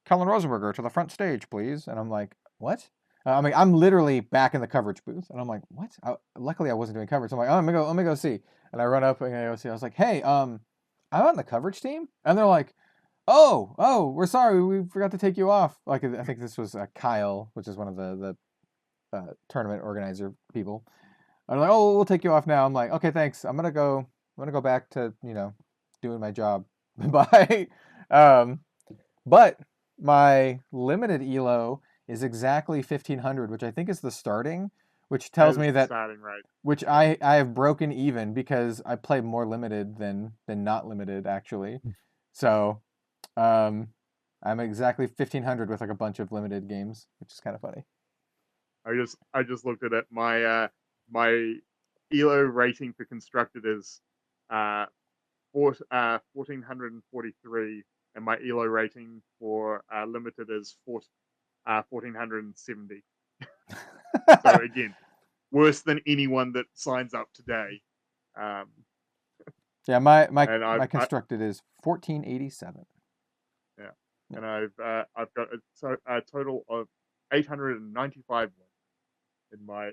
Kellen Rosenberger to the front stage, please. And I'm like, what? I'm literally back in the coverage booth, and I'm like, what? Luckily, I wasn't doing coverage. So I'm like, oh, let me go see. And I run up and I go see. I was like, hey, I'm on the coverage team, and they're like, oh, we're sorry, we forgot to take you off. Like, I think this was Kyle, which is one of the tournament organizer people. I'm like, oh, we'll take you off now. I'm like, okay, thanks. I'm gonna go back to doing my job. Bye. But my limited elo is exactly 1500, which I think is the starting, which tells me that starting right. Which I have broken even because I play more limited than not limited actually. So, I'm exactly 1500 with like a bunch of limited games, which is kind of funny. I just looked at it. My my elo rating for constructed is 1443, and my elo rating for limited is 1470. So again, worse than anyone that signs up today. Yeah, my constructed is 1487. Yeah, and I've got a total of 895 in my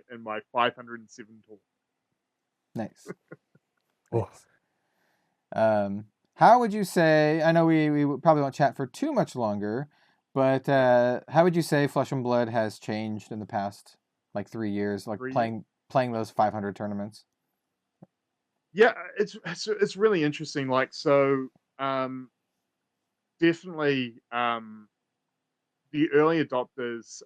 507 total. Nice. Nice. How would you say? I know we probably won't chat for too much longer, but how would you say Flesh and Blood has changed in the past like 3 years, like playing those 500 tournaments? Yeah, it's really interesting. Like, so definitely the early adopters.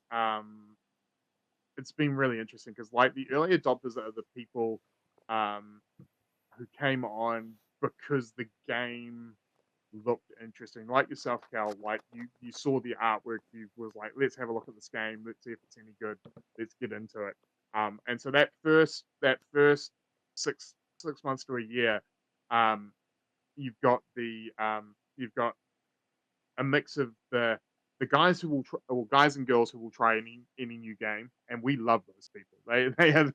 It's been really interesting because like the early adopters are the people who came on because the game looked interesting. Like yourself, Cal, like you saw the artwork, you was like, let's have a look at this game, let's see if it's any good, let's get into it. And so that first 6 months to a year, you've got a mix of the guys who will or guys and girls who will try any new game, and we love those people. They are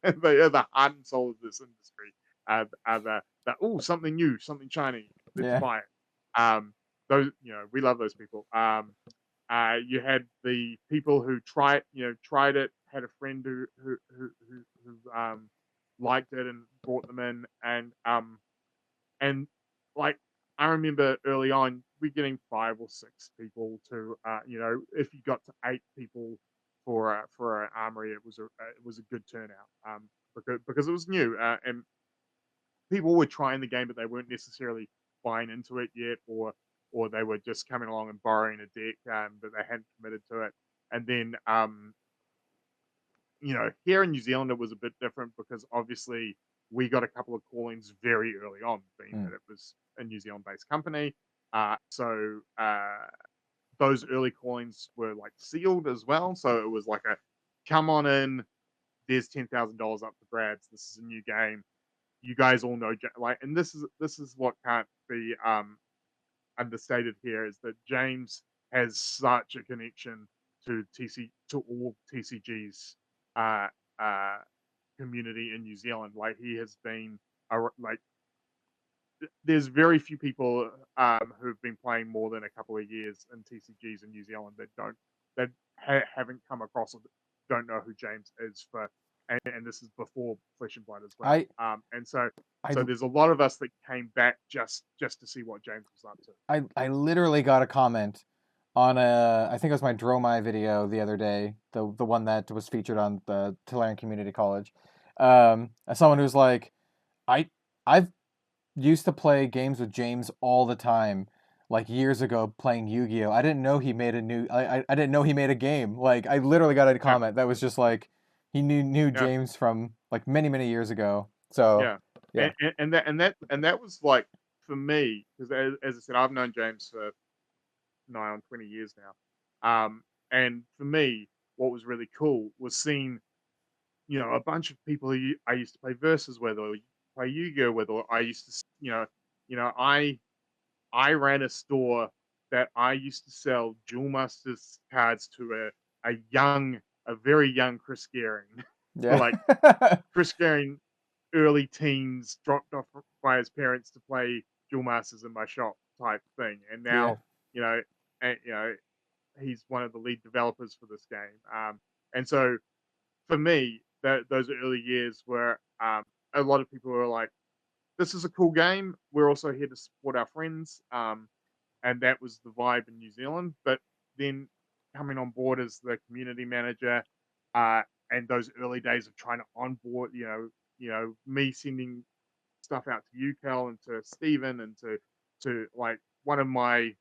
the heart and soul of this industry. Are the something new, something shiny, let's buy it. Those we love those people. You had the people who tried it, had a friend who liked it and brought them in, and like I remember early on, we're getting 5 or 6 people to, if you got to 8 people for an armory, it was a good turnout, because it was new, and people were trying the game, but they weren't necessarily buying into it yet, or they were just coming along and borrowing a deck, but they hadn't committed to it. And then here in New Zealand, it was a bit different because obviously we got a couple of callings very early on, being that it was a New Zealand-based company. So those early callings were like sealed as well. So it was like a come on in, there's $10,000 up for grabs. This is a new game. You guys all know, and this is what can't be understated here, is that James has such a connection to all TCG's uh, uh, community in New Zealand. Like he has been like there's very few people who've been playing more than a couple of years in TCGs in New Zealand that haven't come across or don't know who James is and this is before Flesh and Blood as well. And so there's a lot of us that came back just to see what James was up to. I literally got a comment on I think it was my Dromai video the other day, the one that was featured on the Tolarian Community College. Someone who's like, I've used to play games with James all the time, like years ago playing Yu-Gi-Oh. I didn't know he made I didn't know he made a game. Like I literally got a comment that was just like he knew James from like many years ago. So yeah. And that was like for me, because as I said, I've known James for nigh on 20 years now. And for me, what was really cool was seeing, a bunch of people who I used to play Versus with or play Yu-Gi-Oh with, or I used to, I ran a store that I used to sell Duel Masters cards to a very young Chris Gehring. Yeah. Like Chris Gehring, early teens, dropped off by his parents to play Duel Masters in my shop type thing. And now, he's one of the lead developers for this game. And so for me, those early years were a lot of people were like, this is a cool game. We're also here to support our friends. And that was the vibe in New Zealand. But then coming on board as the community manager, and those early days of trying to onboard, me sending stuff out to you, Cal, and to Stephen, and to like one of my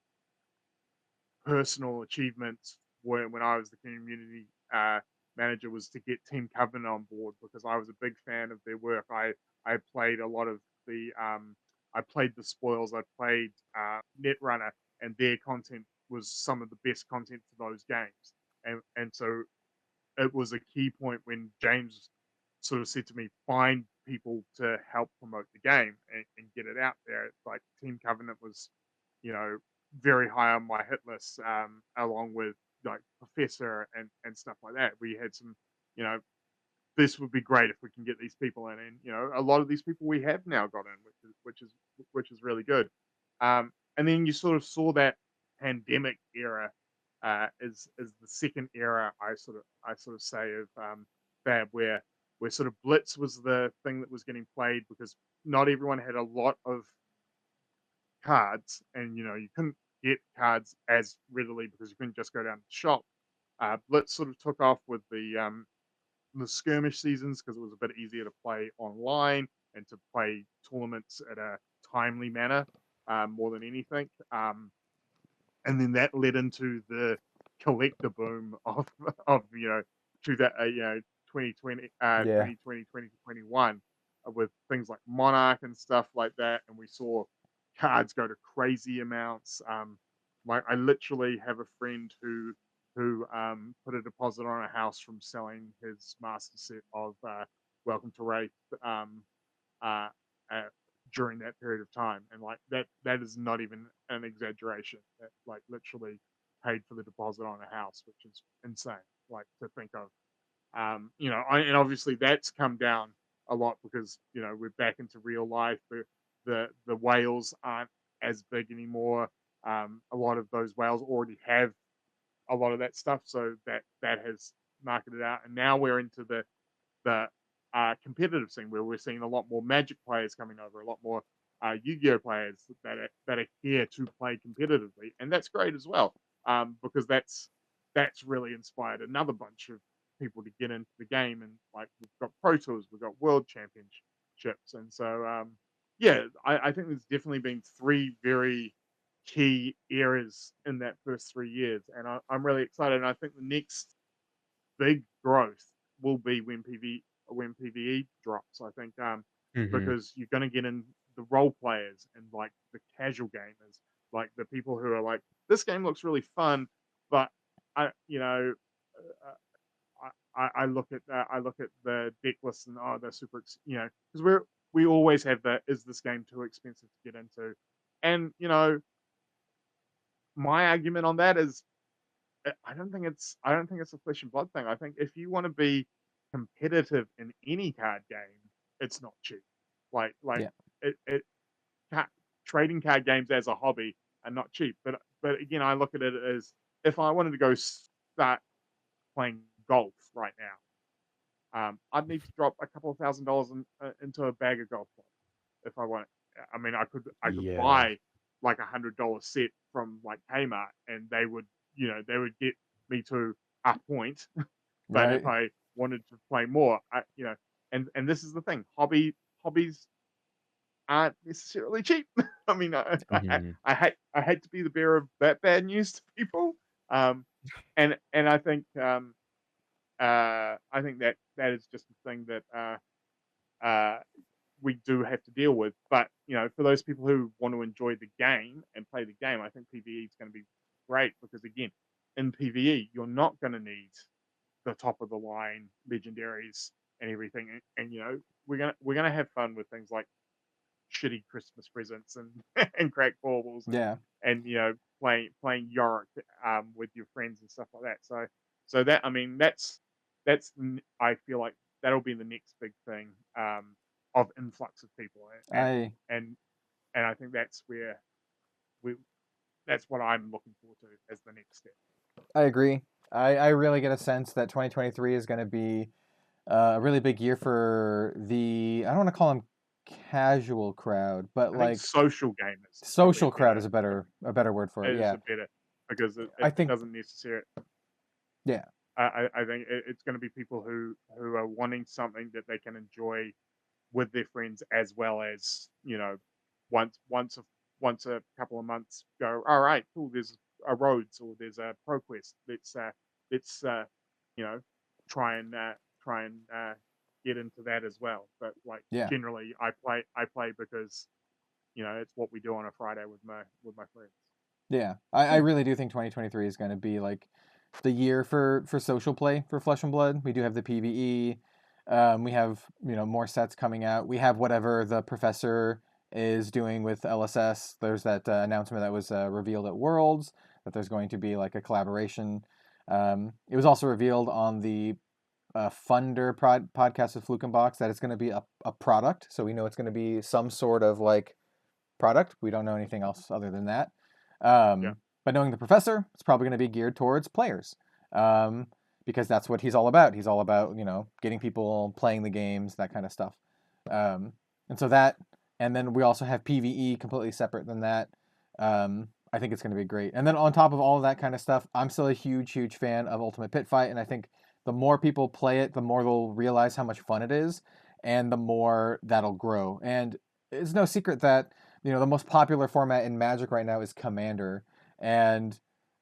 personal achievements when I was the community manager was to get Team Covenant on board, because I was a big fan of their work. I played a lot of the I played the spoils, I played Netrunner, and their content was some of the best content for those games. And so it was a key point when James sort of said to me, find people to help promote the game and get it out there. It's like Team Covenant was, very high on my hit list, along with like Professor and stuff like that. We had some, this would be great if we can get these people in, and a lot of these people we have now got in, which is really good. And then you sort of saw that pandemic era is the second era I sort of say of FAB, where sort of Blitz was the thing that was getting played because not everyone had a lot of cards, and you couldn't get cards as readily because you couldn't just go down to the shop. Blitz sort of took off with the skirmish seasons because it was a bit easier to play online and to play tournaments at a timely manner, more than anything. And then that led into the collector boom of 2020, 2021, with things like Monarch and stuff like that, and we saw cards go to crazy amounts. I literally have a friend who put a deposit on a house from selling his master set of Welcome to Wraith during that period of time, and like that is not even an exaggeration. That like literally paid for the deposit on a house, which is insane, like to think of. And obviously that's come down a lot because we're back into real life. The whales aren't as big anymore. A lot of those whales already have a lot of that stuff, so that has marketed out, and now we're into the competitive scene where we're seeing a lot more Magic players coming over, a lot more Yu-Gi-Oh players that are here to play competitively, and that's great as well, because that's really inspired another bunch of people to get into the game, and like we've got Pro Tours, we've got World Championships, and so I think there's definitely been three very key eras in that first 3 years, and I'm really excited. And I think the next big growth will be when PVE drops. I think because you're going to get in the role players and like the casual gamers, like the people who are like, this game looks really fun, but I I look at the deck list and they're super, because we always have that, is this game too expensive to get into? And my argument on that is I don't think it's a Flesh and Blood thing. I think if you want to be competitive in any card game, it's not cheap. Like Yeah. it trading card games as a hobby are not cheap. But again, I look at it as, if I wanted to go start playing golf right now, I'd need to drop a couple of $1,000s into a bag of golf clubs if I want. I mean, I could Yeah. buy like $100 set from like Kmart, and they would get me to a point. But if I wanted to play more, and this is the thing, hobbies aren't necessarily cheap. I mean, I hate to be the bearer of that bad news to people, and I think that is just a thing that we do have to deal with. But for those people who want to enjoy the game and play the game, I think PvE is going to be great, because again, in PvE you're not going to need the top of the line legendaries and everything, and we're gonna have fun with things like shitty Christmas presents and and crack baubles, and playing Yorick with your friends and stuff like that. So that, I mean, that's I feel like that'll be the next big thing of influx of people, and I think that's where that's what I'm looking forward to as the next step. I agree. I really get a sense that 2023 is going to be a really big year for the, I don't want to call them casual crowd, but I like think social gamers. Social crowd is a better word for it. It's a better, because I think doesn't necessarily. Yeah. I think it's going to be people who are wanting something that they can enjoy with their friends, as well as once a couple of months go, all right, cool, there's a Rhodes or there's a ProQuest. Let's try and get into that as well. But like generally, I play because it's what we do on a Friday with my friends. Yeah, I really do think 2023 is going to be like the year for social play for Flesh and Blood. We do have the PvE. We have more sets coming out. We have whatever the professor is doing with LSS. There's that announcement that was revealed at Worlds that there's going to be like a collaboration. It was also revealed on the Funder podcast with Fluke and Box that it's going to be a product. So we know it's going to be some sort of like product. We don't know anything else other than that. But knowing the professor, it's probably going to be geared towards players, because that's what he's all about. He's all about getting people playing the games, that kind of stuff. And so that, and then we also have PvE completely separate than that. I think it's going to be great. And then on top of all of that kind of stuff, I'm still a huge fan of Ultimate Pit Fight, and I think the more people play it, the more they'll realize how much fun it is, and the more that'll grow. And it's no secret that the most popular format in Magic right now is Commander, and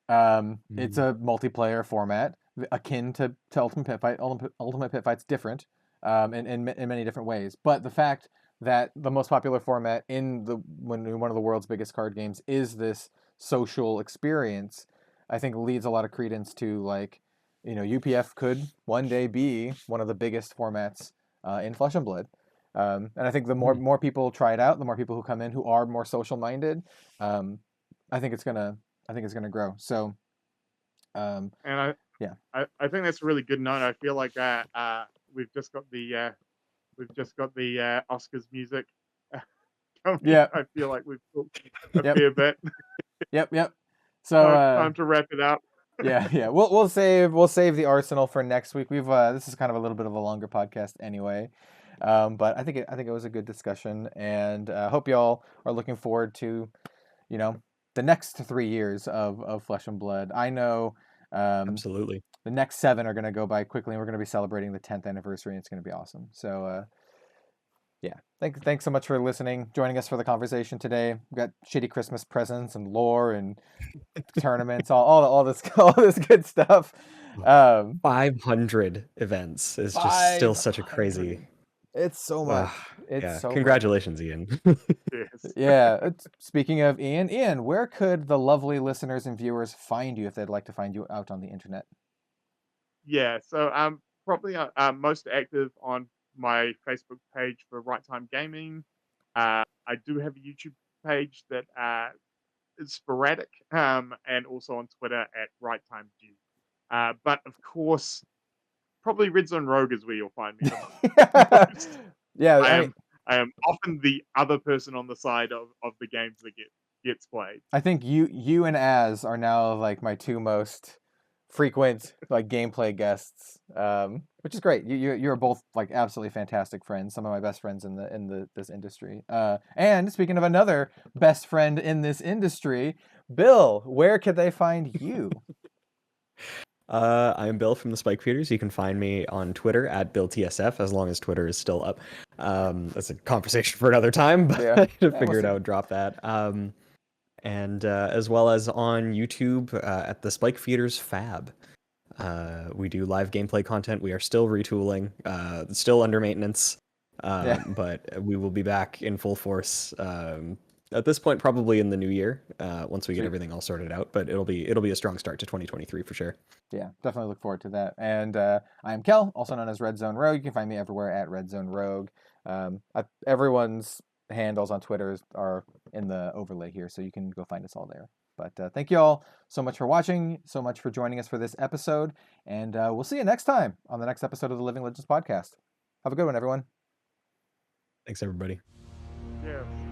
it's a multiplayer format akin to Ultimate Pit Fight. Ultimate Pit Fight's different in many different ways, but the fact that the most popular format in one of the world's biggest card games is this social experience, I think leads a lot of credence to like, UPF could one day be one of the biggest formats in Flesh and Blood. And I think the more people try it out, the more people who come in who are more social minded, I think it's gonna grow. So, and I think that's a really good note. I feel like we've just got the Oscars music. Yeah, I feel like we've talked a fair bit. Yep. So time to wrap it up. Yeah. We'll save the Arsenal for next week. We've this is kind of a little bit of a longer podcast anyway. But I think it was a good discussion, and hope y'all are looking forward to, the next 3 years of Flesh and Blood. I know absolutely the next 7 are going to go by quickly, and we're going to be celebrating the 10th anniversary, and it's going to be awesome. So Yeah. Thanks so much for listening, joining us for the conversation today. We've got shitty Christmas presents and lore and tournaments, all this good stuff. 500 events is just still such a crazy. It's so much. Yeah. So Congratulations, Iain. Yes. Yeah. Speaking of Iain, where could the lovely listeners and viewers find you if they'd like to find you out on the internet? Yeah, so I'm probably most active on my Facebook page for Right Time Gaming. I do have a YouTube page that is sporadic, and also on Twitter at Right Time G. But of course, probably Red Zone Rogue is where you'll find me the most. Yeah, I am often the other person on the side of the games that gets played. I think you and Az are now like my two most frequent like gameplay guests, which is great. You're both like absolutely fantastic friends. Some of my best friends in this industry. And speaking of another best friend in this industry, Bill, where could they find you? I'm Bill from the Spike Feeders. You can find me on Twitter at BillTSF, as long as Twitter is still up. That's a conversation for another time, but Yeah. to figure it out, drop that. And as well as on YouTube at the Spike Feeders FAB. We do live gameplay content. We are still retooling, still under maintenance, but we will be back in full force at this point, probably in the new year, once we get everything all sorted out. But it'll be a strong start to 2023 for sure. Yeah, definitely look forward to that. And I am Kel, also known as Red Zone Rogue. You can find me everywhere at Red Zone Rogue. Everyone's handles on Twitter are in the overlay here, so you can go find us all there. But thank you all so much for watching, so much for joining us for this episode, and we'll see you next time on the next episode of the Living Legends podcast. Have a good one, everyone. Thanks, everybody. Yeah.